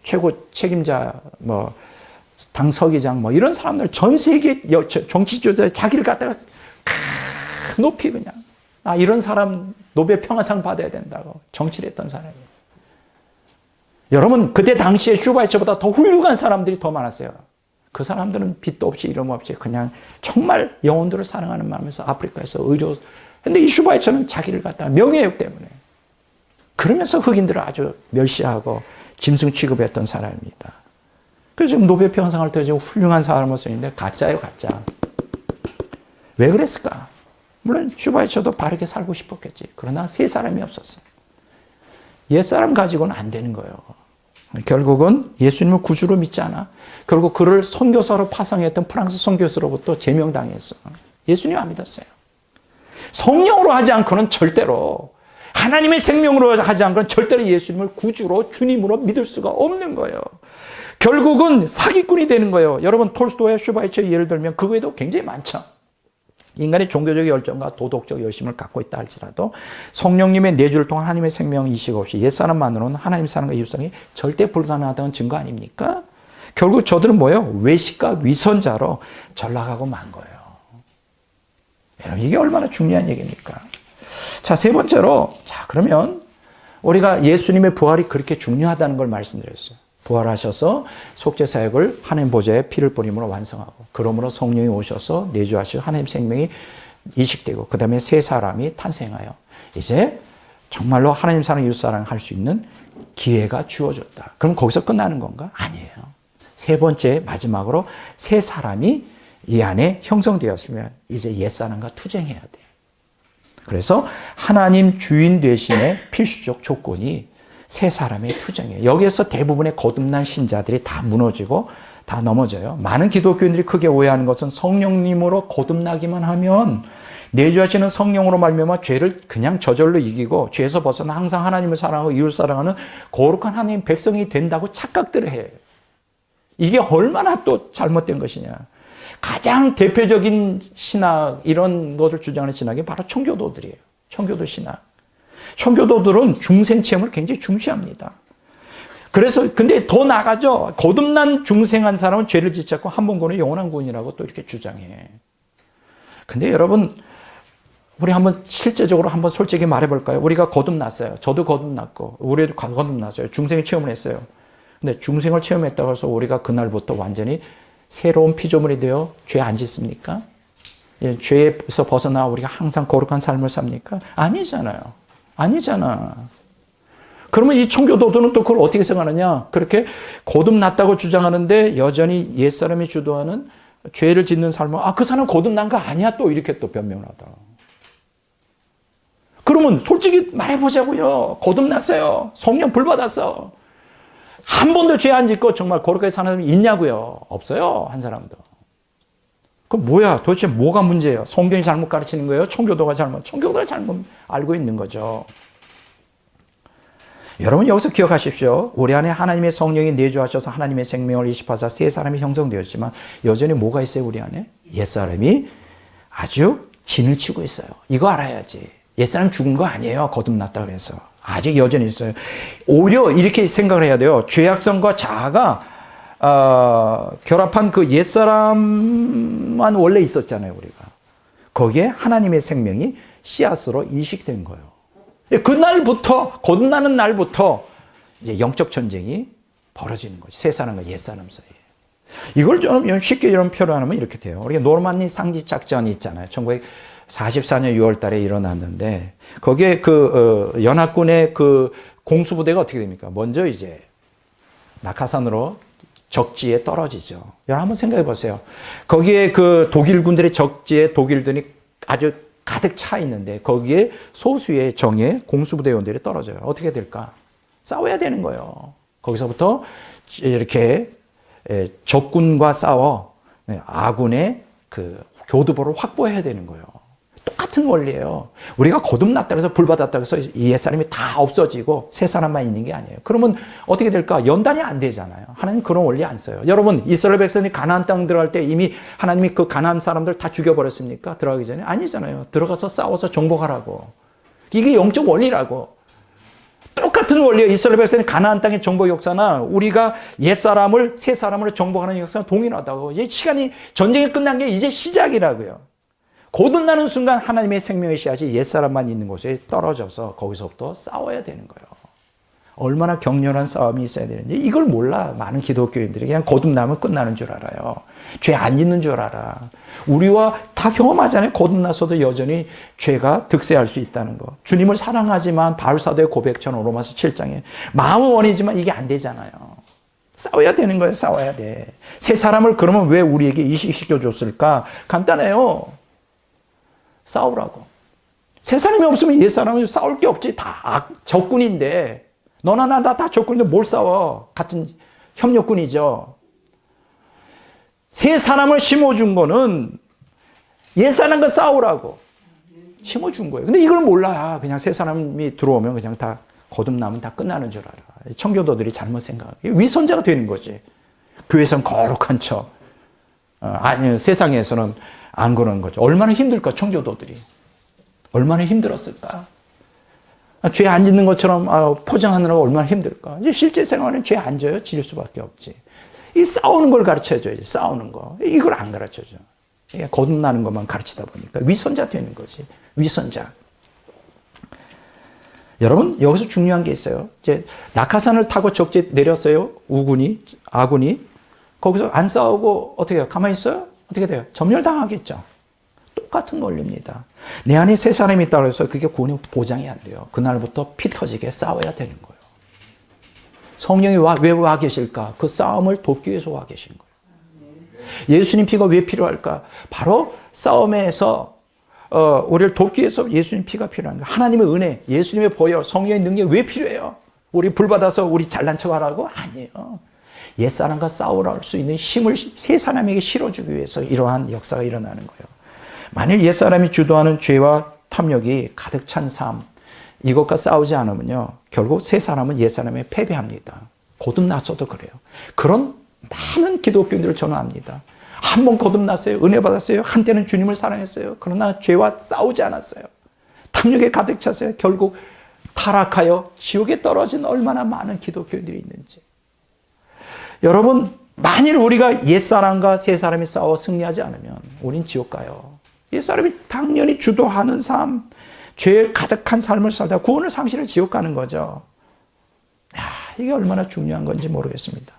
최고 책임자, 당 서기장, 이런 사람들 전 세계 정치 지도자 자기를 갖다가 높이 그냥. 이런 사람 노벨 평화상 받아야 된다고 정치를 했던 사람이에요. 여러분, 그때 당시에 슈바이처보다 더 훌륭한 사람들이 더 많았어요. 그 사람들은 빚도 없이 이름 없이 그냥 정말 영혼들을 사랑하는 마음에서 아프리카에서 의료. 근데 이 슈바이처는 자기를 갖다가 명예욕 때문에. 그러면서 흑인들을 아주 멸시하고 짐승 취급했던 사람입니다. 그래서 지금 노벨 평화상을 타고 훌륭한 사람으로 쓰는데 가짜예요, 가짜. 왜 그랬을까? 물론 슈바이처도 바르게 살고 싶었겠지. 그러나 세 사람이 없었어요. 옛사람 가지고는 안 되는 거예요. 결국은 예수님을 구주로 믿지 않아. 결국 그를 선교사로 파송했던 프랑스 선교사로부터 제명당했어. 예수님 안 믿었어요. 성령으로 하지 않고는 절대로, 하나님의 생명으로 하지 않고는 절대로 예수님을 구주로, 주님으로 믿을 수가 없는 거예요. 결국은 사기꾼이 되는 거예요. 여러분, 톨스토이와 슈바이처 예를 들면 그 외에도 굉장히 많죠. 인간의 종교적 열정과 도덕적 열심을 갖고 있다 할지라도 성령님의 내주를 통한 하나님의 생명 이식 없이 옛사람만으로는 하나님 사랑과 이웃 사랑이 절대 불가능하다는 증거 아닙니까? 결국 저들은 뭐예요? 외식과 위선자로 전락하고 만 거예요. 여러분, 이게 얼마나 중요한 얘기입니까? 자, 세 번째로, 그러면 우리가 예수님의 부활이 그렇게 중요하다는 걸 말씀드렸어요. 부활하셔서 속죄 사역을 하나님 보좌에 피를 뿌림으로 완성하고, 그러므로 성령이 오셔서 내주하시고 하나님 생명이 이식되고, 그 다음에 새 사람이 탄생하여 이제 정말로 하나님 사랑, 이웃 사랑 할 수 있는 기회가 주어졌다. 그럼 거기서 끝나는 건가? 아니에요. 세 번째, 마지막으로 새 사람이 이 안에 형성되었으면 이제 옛사람과 투쟁해야 돼요. 그래서 하나님 주인 되심의 필수적 조건이 세 사람의 투쟁이에요. 여기에서 대부분의 거듭난 신자들이 다 무너지고 다 넘어져요. 많은 기독교인들이 크게 오해하는 것은 성령님으로 거듭나기만 하면 내주하시는 성령으로 말미암아 죄를 그냥 저절로 이기고 죄에서 벗어나 항상 하나님을 사랑하고 이웃 사랑하는 거룩한 하나님 백성이 된다고 착각들을 해요. 이게 얼마나 또 잘못된 것이냐. 가장 대표적인 신학, 이런 것을 주장하는 신학이 바로 청교도들이에요. 청교도 신학. 청교도들은 중생 체험을 굉장히 중시합니다. 그래서 근데 더 나가죠. 거듭난 중생한 사람은 죄를 짓지 않고 한 번 구원은 영원한 구원이라고 또 이렇게 주장해. 근데 여러분, 우리 한번 실제적으로 한번 솔직히 말해볼까요? 우리가 거듭났어요. 저도 거듭났고 우리도 거듭났어요. 중생을 체험을 했어요. 근데 중생을 체험했다고 해서 우리가 그날부터 완전히 새로운 피조물이 되어 죄 안 짓습니까? 예, 죄에서 벗어나 우리가 항상 거룩한 삶을 삽니까? 아니잖아요. 아니잖아. 그러면 이 청교도들은 또 그걸 어떻게 생각하느냐? 그렇게 거듭났다고 주장하는데 여전히 옛사람이 주도하는 죄를 짓는 삶을 그 사람 거듭난 거 아니야? 또 이렇게 또 변명을 하더라. 그러면 솔직히 말해보자고요. 거듭났어요. 성령 불 받았어. 한 번도 죄 안 짓고 정말 거룩하게 사는 사람이 있냐고요? 없어요. 한 사람도. 그럼 뭐야? 도대체 뭐가 문제예요? 성경이 잘못 가르치는 거예요? 청교도가 잘못 알고 있는 거죠. 여러분 여기서 기억하십시오. 우리 안에 하나님의 성령이 내주하셔서 하나님의 생명을 이식하사 새 사람이 형성되었지만 여전히 뭐가 있어요? 우리 안에? 옛사람이 아주 진을 치고 있어요. 이거 알아야지. 옛사람 죽은 거 아니에요. 거듭났다 그래서. 아직 여전히 있어요. 오히려 이렇게 생각을 해야 돼요. 죄악성과 자아가 결합한 그 옛사람만 원래 있었잖아요. 우리가. 거기에 하나님의 생명이 씨앗으로 이식된 거예요. 그날부터 거듭나는 날부터 이제 영적 전쟁이 벌어지는 거죠. 새 사람과 옛 사람 사이에. 이걸 좀 쉽게 이런 표현하면 이렇게 돼요. 우리가 노르만디 상지 작전이 있잖아요. 1944년 6월 달에 일어났는데 거기에 그 연합군의 그 공수부대가 어떻게 됩니까? 먼저 이제 낙하산으로 적지에 떨어지죠. 여러분 한번 생각해 보세요. 거기에 그 독일군들의 적지에 독일들이 아주 가득 차 있는데 거기에 소수의 정예 공수부대원들이 떨어져요. 어떻게 될까? 싸워야 되는 거예요. 거기서부터 이렇게 적군과 싸워 아군의 그 교두보를 확보해야 되는 거예요. 똑같은 원리예요. 우리가 거듭났다 해서 불받았다 해서 이 옛사람이 다 없어지고 새 사람만 있는 게 아니에요. 그러면 어떻게 될까? 연단이 안 되잖아요. 하나님 그런 원리 안 써요. 여러분 이스라엘 백성이 가나안 땅 들어갈 때 이미 하나님이 그 가나안 사람들 다 죽여버렸습니까? 들어가기 전에? 아니잖아요. 들어가서 싸워서 정복하라고. 이게 영적 원리라고. 똑같은 원리예요. 이스라엘 백성이 가나안 땅의 정복 역사나 우리가 옛사람을 새 사람으로 정복하는 역사는 동일하다고. 이제 시간이 전쟁이 끝난 게 이제 시작이라고요. 거듭나는 순간 하나님의 생명의 씨앗이 옛사람만 있는 곳에 떨어져서 거기서부터 싸워야 되는 거예요. 얼마나 격렬한 싸움이 있어야 되는지 이걸 몰라. 많은 기독교인들이 그냥 거듭나면 끝나는 줄 알아요. 죄 안 짓는 줄 알아. 우리와 다 경험하잖아요. 거듭나서도 여전히 죄가 득세할 수 있다는 거. 주님을 사랑하지만 바울사도의 고백처럼 로마서 7장에 마음은 원이지만 이게 안 되잖아요. 싸워야 되는 거예요. 싸워야 돼. 새 사람을 그러면 왜 우리에게 이식시켜 줬을까? 간단해요. 싸우라고. 새 사람이 없으면 옛 사람은 싸울 게 없지. 다 적군인데 너나 나 다 적군인데 뭘 싸워. 같은 협력군이죠. 새 사람을 심어준 거는 옛 사람과 싸우라고 심어준 거예요. 근데 이걸 몰라. 그냥 새 사람이 들어오면 그냥 다 거듭나면 다 끝나는 줄 알아. 청교도들이 잘못 생각해요. 위선자가 되는 거지. 교회에서는 거룩한 척. 아니 세상에서는 안 그러는 거죠. 얼마나 힘들까, 청교도들이. 얼마나 힘들었을까. 죄 안 짓는 것처럼 포장하느라고 얼마나 힘들까. 이제 실제 생활은 죄 안 져요. 질 수밖에 없지. 이 싸우는 걸 가르쳐줘야지. 싸우는 거. 이걸 안 가르쳐줘. 거듭나는 것만 가르치다 보니까 위선자 되는 거지. 위선자. 여러분 여기서 중요한 게 있어요. 이제 낙하산을 타고 적지에 내렸어요. 아군이. 거기서 안 싸우고 어떻게 해요? 가만히 있어요? 어떻게 돼요? 점멸당하겠죠. 똑같은 원리입니다. 내 안에 새 사람이 있다고 해서 그게 구원이 보장이 안 돼요. 그날부터 피 터지게 싸워야 되는 거예요. 성령이 왜 와 계실까? 그 싸움을 돕기 위해서 와 계신 거예요. 예수님 피가 왜 필요할까? 바로 싸움에서 우리를 돕기 위해서 예수님 피가 필요한 거예요. 하나님의 은혜, 예수님의 보혈, 성령의 능력이 왜 필요해요? 우리 불받아서 우리 잘난 척하라고? 아니에요. 옛사람과 싸우라 할 수 있는 힘을 새 사람에게 실어주기 위해서 이러한 역사가 일어나는 거예요. 만일 옛사람이 주도하는 죄와 탐욕이 가득 찬 삶, 이것과 싸우지 않으면요, 결국 새 사람은 옛사람에 패배합니다. 거듭났어도 그래요. 그런 많은 기독교인들을 저는 압니다. 한 번 거듭났어요. 은혜 받았어요. 한때는 주님을 사랑했어요. 그러나 죄와 싸우지 않았어요. 탐욕에 가득 찼어요. 결국 타락하여 지옥에 떨어진 얼마나 많은 기독교인들이 있는지. 여러분, 만일 우리가 옛사람과 새사람이 싸워 승리하지 않으면 우린 지옥 가요. 옛사람이 당연히 주도하는 삶, 죄 가득한 삶을 살다 구원을 상실해 지옥 가는 거죠. 이게 얼마나 중요한 건지 모르겠습니다.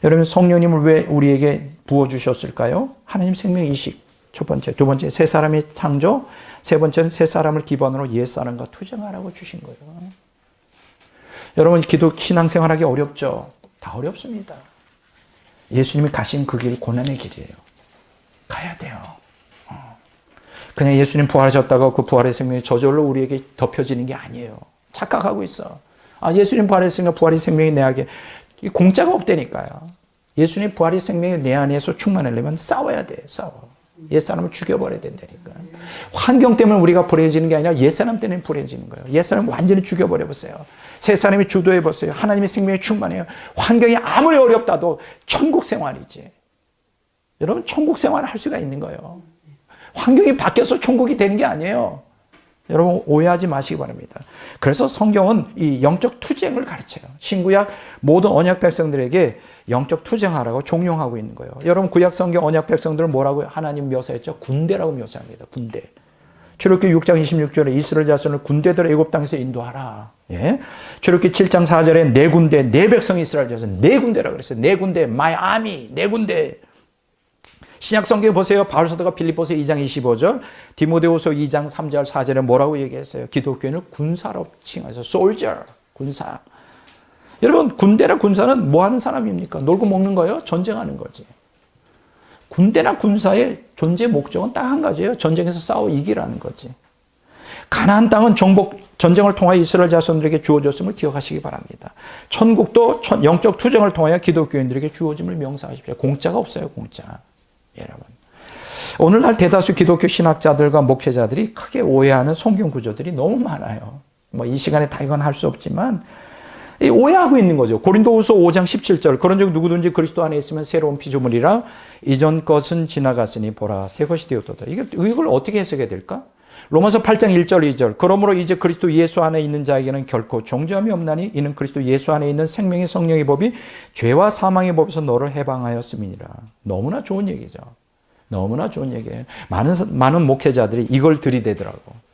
여러분, 성령님을 왜 우리에게 부어주셨을까요? 하나님 생명이식, 첫 번째. 두 번째, 새 사람의 창조. 세 번째는 새 사람을 기반으로 옛 사람과 투쟁하라고 주신 거예요. 여러분, 기독 신앙생활하기 어렵죠? 다 어렵습니다. 예수님이 가신 그 길 고난의 길이에요. 가야 돼요. 그냥 예수님 부활하셨다고 그 부활의 생명이 저절로 우리에게 덮여지는 게 아니에요. 착각하고 있어. 예수님 부활했으니까 부활의 생명이 내 안에, 공짜가 없다니까요. 예수님 부활의 생명이 내 안에서 충만하려면 싸워야 돼. 싸워. 옛사람을 죽여버려야 된다니까. 환경 때문에 우리가 불행해지는 게 아니라 옛사람 때문에 불행해지는 거예요. 옛사람 완전히 죽여버려보세요. 새사람이 주도해보세요. 하나님의 생명이 충만해요. 환경이 아무리 어렵다도 천국 생활이지. 여러분, 천국 생활을 할 수가 있는 거예요. 환경이 바뀌어서 천국이 되는 게 아니에요. 여러분, 오해하지 마시기 바랍니다. 그래서 성경은 이 영적 투쟁을 가르쳐요. 신구약 모든 언약 백성들에게 영적 투쟁하라고 종용하고 있는 거예요. 여러분, 구약 성경 언약 백성들을 뭐라고 하나님 묘사했죠? 군대라고 묘사합니다. 군대. 출애굽기 6장 26절에 이스라엘 자손을 군대대로 애굽 땅에서 인도하라. 예? 출애굽기 7장 4절에 내 군대, 내 백성 이스라엘 자손, 내 군대라고 그랬어요. 내 군대, my army, 내 군대. 신약 성경 보세요. 바울 사도가 빌립보서 2장 25절, 디모데후서 2장 3절 4절에 뭐라고 얘기했어요? 기독교인을 군사로 칭해서 soldier, 군사. 여러분, 군대나 군사는 뭐 하는 사람입니까? 놀고 먹는 거예요? 전쟁하는 거지. 군대나 군사의 존재 목적은 딱 한 가지예요. 전쟁에서 싸워 이기라는 거지. 가나안 땅은 전쟁을 통하여 이스라엘 자손들에게 주어졌음을 기억하시기 바랍니다. 천국도 영적 투쟁을 통하여 기독교인들에게 주어짐을 명사하십시오. 공짜가 없어요, 공짜. 여러분, 오늘날 대다수 기독교 신학자들과 목회자들이 크게 오해하는 성경 구조들이 너무 많아요. 이 시간에 다 이건 할 수 없지만 오해하고 있는 거죠. 고린도후서 5장 17절, 그런즉 누구든지 그리스도 안에 있으면 새로운 피조물이라 이전 것은 지나갔으니 보라 새 것이 되었도다. 이걸 어떻게 해석해야 될까? 로마서 8장 1절 2절, 그러므로 이제 그리스도 예수 안에 있는 자에게는 결코 정죄함이 없나니 이는 그리스도 예수 안에 있는 생명의 성령의 법이 죄와 사망의 법에서 너를 해방하였음이니라. 너무나 좋은 얘기죠. 너무나 좋은 얘기예요. 많은 목회자들이 이걸 들이대더라고.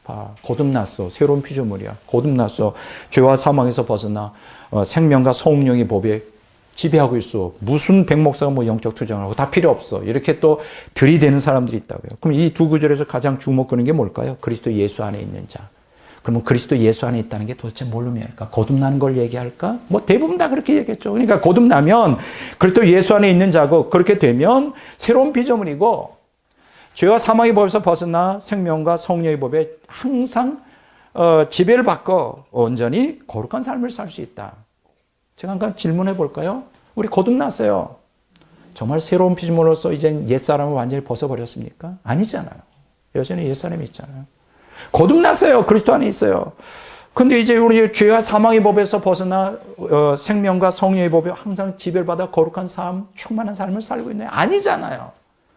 거듭났어. 새로운 피조물이야. 거듭났어. 죄와 사망에서 벗어나 생명과 성령의 법에 지배하고 있어. 무슨 백목사가 영적 투쟁을 하고 다 필요 없어. 이렇게 또 들이대는 사람들이 있다고요. 그럼 이 두 구절에서 가장 주목 끄는 게 뭘까요? 그리스도 예수 안에 있는 자. 그러면 그리스도 예수 안에 있다는 게 도대체 뭘 의미할까? 거듭나는 걸 얘기할까? 대부분 다 그렇게 얘기했죠. 그러니까 거듭나면 그리스도 예수 안에 있는 자고, 그렇게 되면 새로운 피조물이고, 죄와 사망의 법에서 벗어나 생명과 성령의 법에 항상 지배를 받고 온전히 거룩한 삶을 살 수 있다. 제가 한번 질문해 볼까요? 우리 거듭났어요. 정말 새로운 피조물로서 이제 옛사람을 완전히 벗어버렸습니까? 아니잖아요. 여전히 옛사람이 있잖아요. 거듭났어요. 그리스도 안에 있어요. 근데 이제 우리 죄와 사망의 법에서 벗어나 생명과 성령의 법에 항상 지배를 받아 거룩한 삶, 충만한 삶을 살고 있나요? 아니잖아요.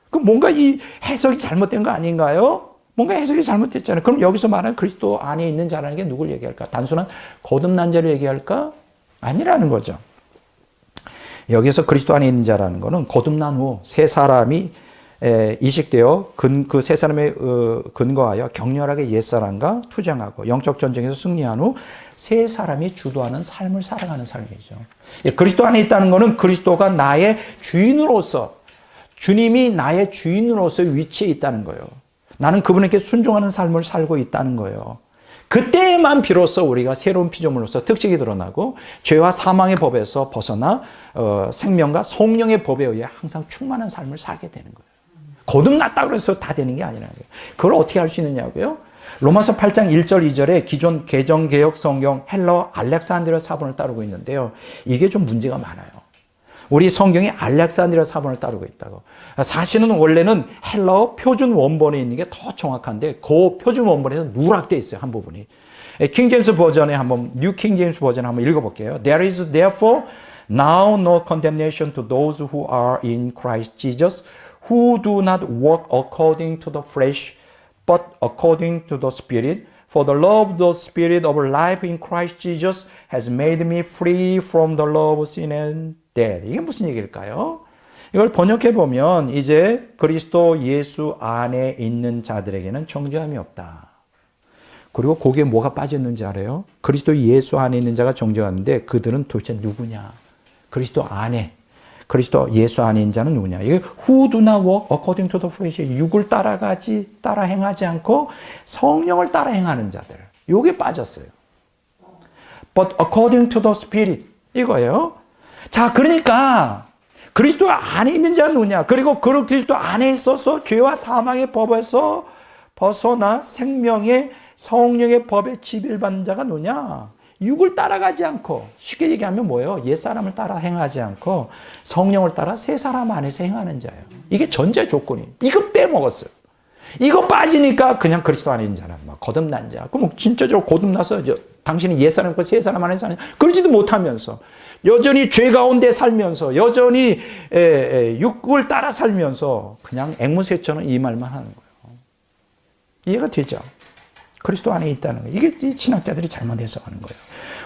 그럼 뭔가 이 해석이 잘못된 거 아닌가요? 뭔가 해석이 잘못됐잖아요. 그럼 여기서 말하는 그리스도 안에 있는 자라는 게 누굴 얘기할까? 단순한 거듭난 자를 얘기할까? 아니라는 거죠. 여기서 그리스도 안에 있는 자라는 것은 거듭난 후 새 사람이 이식되어 그 새 사람에 근거하여 격렬하게 옛사람과 투쟁하고 영적 전쟁에서 승리한 후 새 사람이 주도하는 삶을 살아가는 삶이죠. 그리스도 안에 있다는 것은 그리스도가 나의 주인으로서, 주님이 나의 주인으로서의 위치에 있다는 거예요. 나는 그분에게 순종하는 삶을 살고 있다는 거예요. 그때만 비로소 우리가 새로운 피조물로서 특징이 드러나고 죄와 사망의 법에서 벗어나 생명과 성령의 법에 의해 항상 충만한 삶을 살게 되는 거예요. 거듭났다고 해서 다 되는 게 아니라는 거예요. 그걸 어떻게 할 수 있느냐고요? 로마서 8장 1절 2절에 기존 개정개혁 성경 헬러 알렉산드리아 사본을 따르고 있는데요. 이게 좀 문제가 많아요. 우리 성경이 알렉산드리아 사본을 따르고 있다고. 사실은 원래는 헬라어 표준 원본에 있는 게 더 정확한데 그 표준 원본에서 누락되어 있어요. 한 부분이. 킹제임스 버전에 한번, 뉴 킹제임스 버전에 한번 읽어볼게요. There is therefore now no condemnation to those who are in Christ Jesus, who do not walk according to the flesh, but according to the Spirit. For the love of the Spirit of life in Christ Jesus has made me free from the love of sin and death. 이게 무슨 얘기일까요? 이걸 번역해 보면 이제 그리스도 예수 안에 있는 자들에게는 정죄함이 없다. 그리고 거기에 뭐가 빠졌는지 알아요? 그리스도 예수 안에 있는 자가 정죄하는데 그들은 도대체 누구냐? 그리스도 안에, 그리스도 예수 안에 있는 자는 누구냐? 이게 who do not walk according to the flesh, 육을 따라 행하지 않고 성령을 따라 행하는 자들. 요게 빠졌어요. But according to the Spirit, 이거예요. 자, 그러니까 그리스도 안에 있는 자는 누구냐? 그리고 그 그리스도 안에 있어서 죄와 사망의 법에서 벗어나 생명의 성령의 법에 지배받는 자가 누구냐? 육을 따라가지 않고, 쉽게 얘기하면 뭐예요? 옛사람을 따라 행하지 않고 성령을 따라 새 사람 안에서 행하는 자예요. 이게 전제 조건이에요. 이거 빼먹었어요. 이거 빠지니까 그냥 그리스도 안에 있는 자는 막 거듭난 자. 그럼 진짜적으로 거듭나서 당신은 옛사람과 새 사람 안에서 사는, 그러지도 못하면서 여전히 죄 가운데 살면서 여전히 육을 따라 살면서 그냥 앵무새처럼 이 말만 하는 거예요. 이해가 되죠? 그리스도 안에 있다는 거예요. 이게 신학자들이 잘못 해석하는 거예요.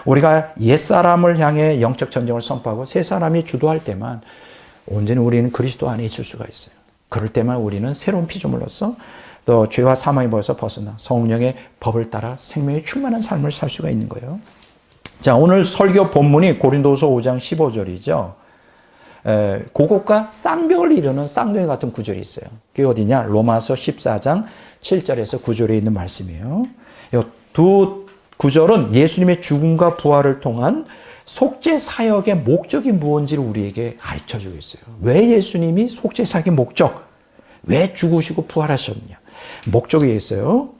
우리가 옛사람을 향해 영적 전쟁을 선포하고 새 사람이 주도할 때만 온전히 우리는 그리스도 안에 있을 수가 있어요. 그럴 때만 우리는 새로운 피조물로서 또 죄와 사망의 법에서 벗어나 성령의 법을 따라 생명의 충만한 삶을 살 수가 있는 거예요. 자, 오늘 설교 본문이 고린도서 5장 15절이죠. 그것과 쌍벽을 이루는 쌍둥이 같은 구절이 있어요. 그게 어디냐? 로마서 14장 7절에서 9절에 있는 말씀이에요. 이 두 구절은 예수님의 죽음과 부활을 통한 속죄 사역의 목적이 무엇인지를 우리에게 가르쳐주고 있어요. 왜 예수님이 속죄 사역의 목적, 왜 죽으시고 부활하셨냐? 목적이 있어요.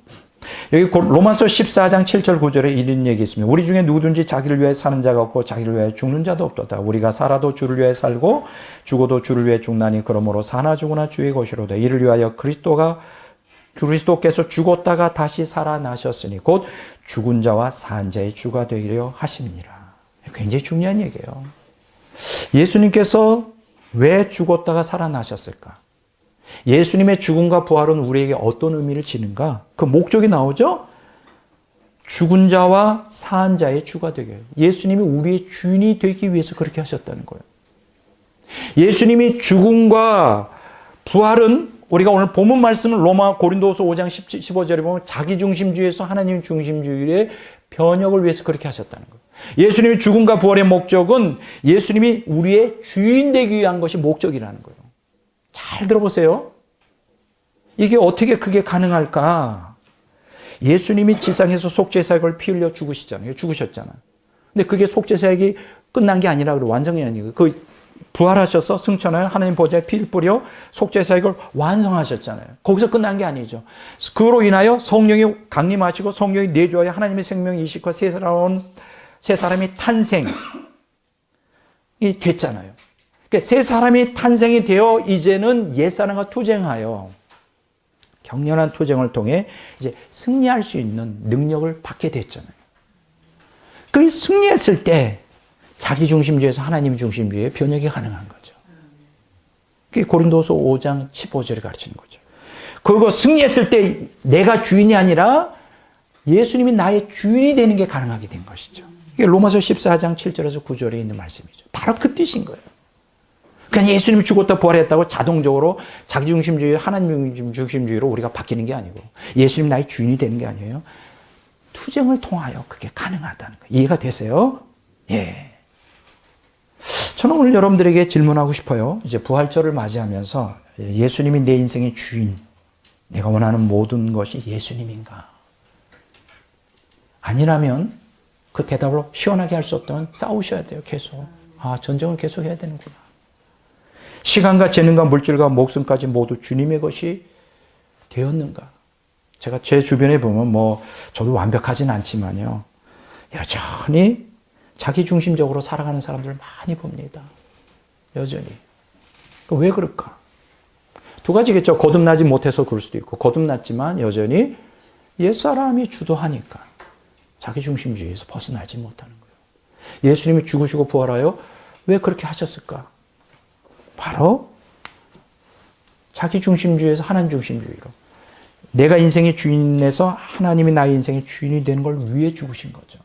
여기 로마서 14장 7절 9절에 이런 얘기 있습니다. 우리 중에 누구든지 자기를 위해 사는 자가 없고 자기를 위해 죽는 자도 없도다. 우리가 살아도 주를 위해 살고 죽어도 주를 위해 죽나니 그러므로 사나 죽으나 주의 것이로다. 이를 위하여 그리스도께서 죽었다가 다시 살아나셨으니 곧 죽은 자와 산 자의 주가 되려 하십니다. 굉장히 중요한 얘기예요. 예수님께서 왜 죽었다가 살아나셨을까? 예수님의 죽음과 부활은 우리에게 어떤 의미를 지는가? 그 목적이 나오죠? 죽은 자와 산 자의 주가 되게 해요. 예수님이 우리의 주인이 되기 위해서 그렇게 하셨다는 거예요. 예수님이 죽음과 부활은 우리가 오늘 본문 말씀은 로마 고린도서 5장 15절에 보면 자기중심주의에서 하나님 중심주의의 변혁을 위해서 그렇게 하셨다는 거예요. 예수님의 죽음과 부활의 목적은 예수님이 우리의 주인 되기 위한 것이 목적이라는 거예요. 잘 들어보세요. 이게 어떻게 그게 가능할까? 예수님이 지상에서 속죄사역을 피 흘려 죽으셨잖아요. 근데 그게 속죄사역이 끝난 게 아니라 완성이 아니고 그 부활하셔서 승천하여 하나님 보좌에 피를 뿌려 속죄사역을 완성하셨잖아요. 거기서 끝난 게 아니죠. 그로 인하여 성령이 강림하시고 성령이 내주하여 하나님의 생명이 이식과 새 사람이 탄생이 됐잖아요. 그러니까 새 사람이 탄생이 되어 이제는 옛사람과 투쟁하여 격렬한 투쟁을 통해 이제 승리할 수 있는 능력을 받게 됐잖아요. 그 승리했을 때 자기 중심주의에서 하나님 중심주의의 변혁이 가능한 거죠. 그게 고린도서 5장 15절에 가르치는 거죠. 그리고 승리했을 때 내가 주인이 아니라 예수님이 나의 주인이 되는 게 가능하게 된 것이죠. 이게 로마서 14장 7절에서 9절에 있는 말씀이죠. 바로 그 뜻인 거예요. 그냥 예수님이 죽었다 부활했다고 자동적으로 자기중심주의, 하나님 중심주의로 우리가 바뀌는 게 아니고 예수님 나의 주인이 되는 게 아니에요. 투쟁을 통하여 그게 가능하다는 거예요. 이해가 되세요? 예. 저는 오늘 여러분들에게 질문하고 싶어요. 이제 부활절을 맞이하면서 예수님이 내 인생의 주인, 내가 원하는 모든 것이 예수님인가? 아니라면 그 대답을 시원하게 할 수 없다면 싸우셔야 돼요. 계속. 전쟁을 계속 해야 되는구나. 시간과 재능과 물질과 목숨까지 모두 주님의 것이 되었는가? 제가 제 주변에 보면 저도 완벽하진 않지만요. 여전히 자기 중심적으로 살아가는 사람들을 많이 봅니다. 여전히. 왜 그럴까? 두 가지겠죠. 거듭나지 못해서 그럴 수도 있고, 거듭났지만 여전히 옛사람이 주도하니까 자기 중심주의에서 벗어나지 못하는 거예요. 예수님이 죽으시고 부활하여 왜 그렇게 하셨을까? 바로 자기 중심주의에서 하나님 중심주의로. 내가 인생의 주인에서 하나님이 나의 인생의 주인이 되는 걸 위해 죽으신 거죠.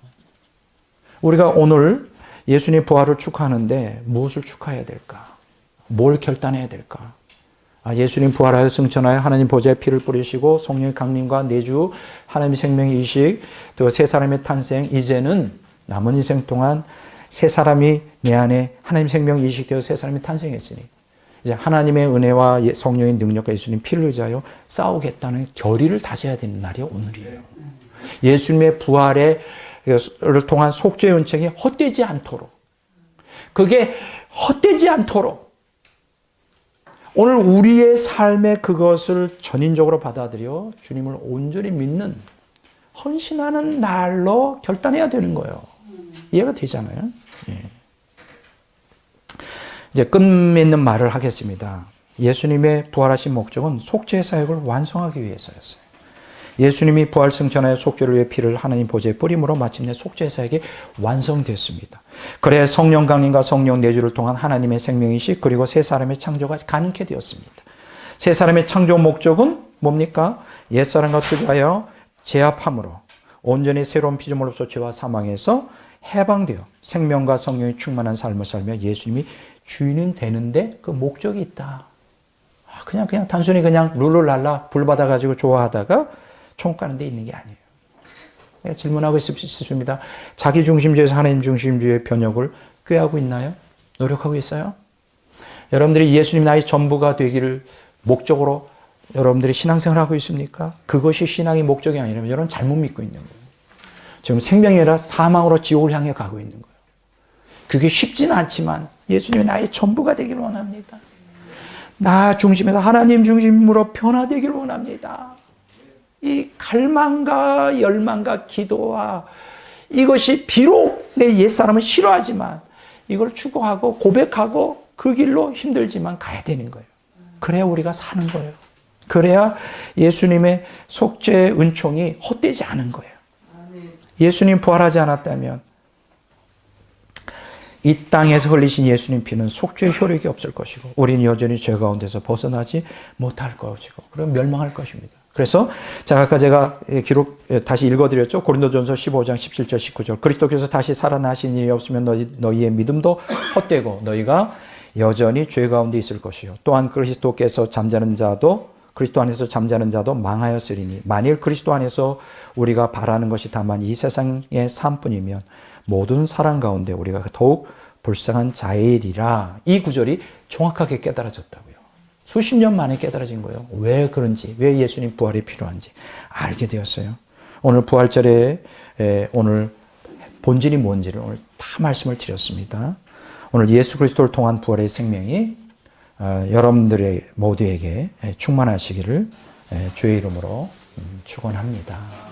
우리가 오늘 예수님의 부활을 축하하는데 무엇을 축하해야 될까? 뭘 결단해야 될까? 예수님 부활하여 승천하여 하나님 보좌에 피를 뿌리시고 성령의 강림과 내주 하나님의 생명의 이식 또 새 사람의 탄생 이제는 남은 인생 동안 새 사람이 내 안에 하나님 생명이 이식되어 새 사람이 탄생했으니 이제 하나님의 은혜와 성령의 능력과 예수님 피를 의지하여 싸우겠다는 결의를 다져야 되는 날이 오늘이에요. 예수님의 부활을 통한 속죄의 은총이 헛되지 않도록 그게 헛되지 않도록 오늘 우리의 삶에 그것을 전인적으로 받아들여 주님을 온전히 믿는 헌신하는 날로 결단해야 되는 거예요. 이해가 되잖아요. 예. 이제 끝맺는 말을 하겠습니다. 예수님의 부활하신 목적은 속죄의 사역을 완성하기 위해서였어요. 예수님이 부활 승천하여 속죄를 위해 피를 하나님 보좌에 뿌림으로 마침내 속죄의 사역이 완성됐습니다. 그래 성령 강림과 성령 내주를 통한 하나님의 생명이식 그리고 새 사람의 창조가 가능케 되었습니다. 새 사람의 창조 목적은 뭡니까? 옛사람과 투자하여 제합함으로 온전히 새로운 피조물로서 죄와 사망에서 해방되어 생명과 성령이 충만한 삶을 살며 예수님이 주인은 되는데 그 목적이 있다. 그냥 단순히 그냥 룰루랄라 불 받아가지고 좋아하다가 천국 가는 데 있는 게 아니에요. 질문하고 싶습니다. 자기 중심주의에서 하나님 중심주의의 변혁을 꾀하고 있나요? 노력하고 있어요? 여러분들이 예수님 나의 전부가 되기를 목적으로 여러분들이 신앙생활을 하고 있습니까? 그것이 신앙의 목적이 아니라면 여러분 잘못 믿고 있는 거예요. 지금 생명이 아니라 사망으로 지옥을 향해 가고 있는 거예요. 그게 쉽지는 않지만 예수님이 나의 전부가 되기를 원합니다. 나 중심에서 하나님 중심으로 변화되기를 원합니다. 이 갈망과 열망과 기도와 이것이 비록 내 옛사람은 싫어하지만 이걸 추구하고 고백하고 그 길로 힘들지만 가야 되는 거예요. 그래야 우리가 사는 거예요. 그래야 예수님의 속죄의 은총이 헛되지 않은 거예요. 예수님 부활하지 않았다면 이 땅에서 흘리신 예수님 피는 속죄의 효력이 없을 것이고 우리는 여전히 죄 가운데서 벗어나지 못할 것이고 그럼 멸망할 것입니다. 그래서 아까 제가 다시 읽어드렸죠. 고린도전서 15장 17절 19절 그리스도께서 다시 살아나신 일이 없으면 너희의 믿음도 헛되고 너희가 여전히 죄 가운데 있을 것이요 또한 그리스도 안에서 잠자는 자도 망하였으리니 만일 그리스도 안에서 우리가 바라는 것이 다만 이 세상의 삶뿐이면 모든 사람 가운데 우리가 더욱 불쌍한 자일이라. 이 구절이 정확하게 깨달아졌다고요. 수십 년 만에 깨달아진 거예요. 왜 그런지, 왜 예수님 부활이 필요한지 알게 되었어요. 오늘 부활절에 오늘 본질이 뭔지를 오늘 다 말씀을 드렸습니다. 오늘 예수 그리스도를 통한 부활의 생명이 여러분들의 모두에게 충만하시기를 주의 이름으로 축원합니다.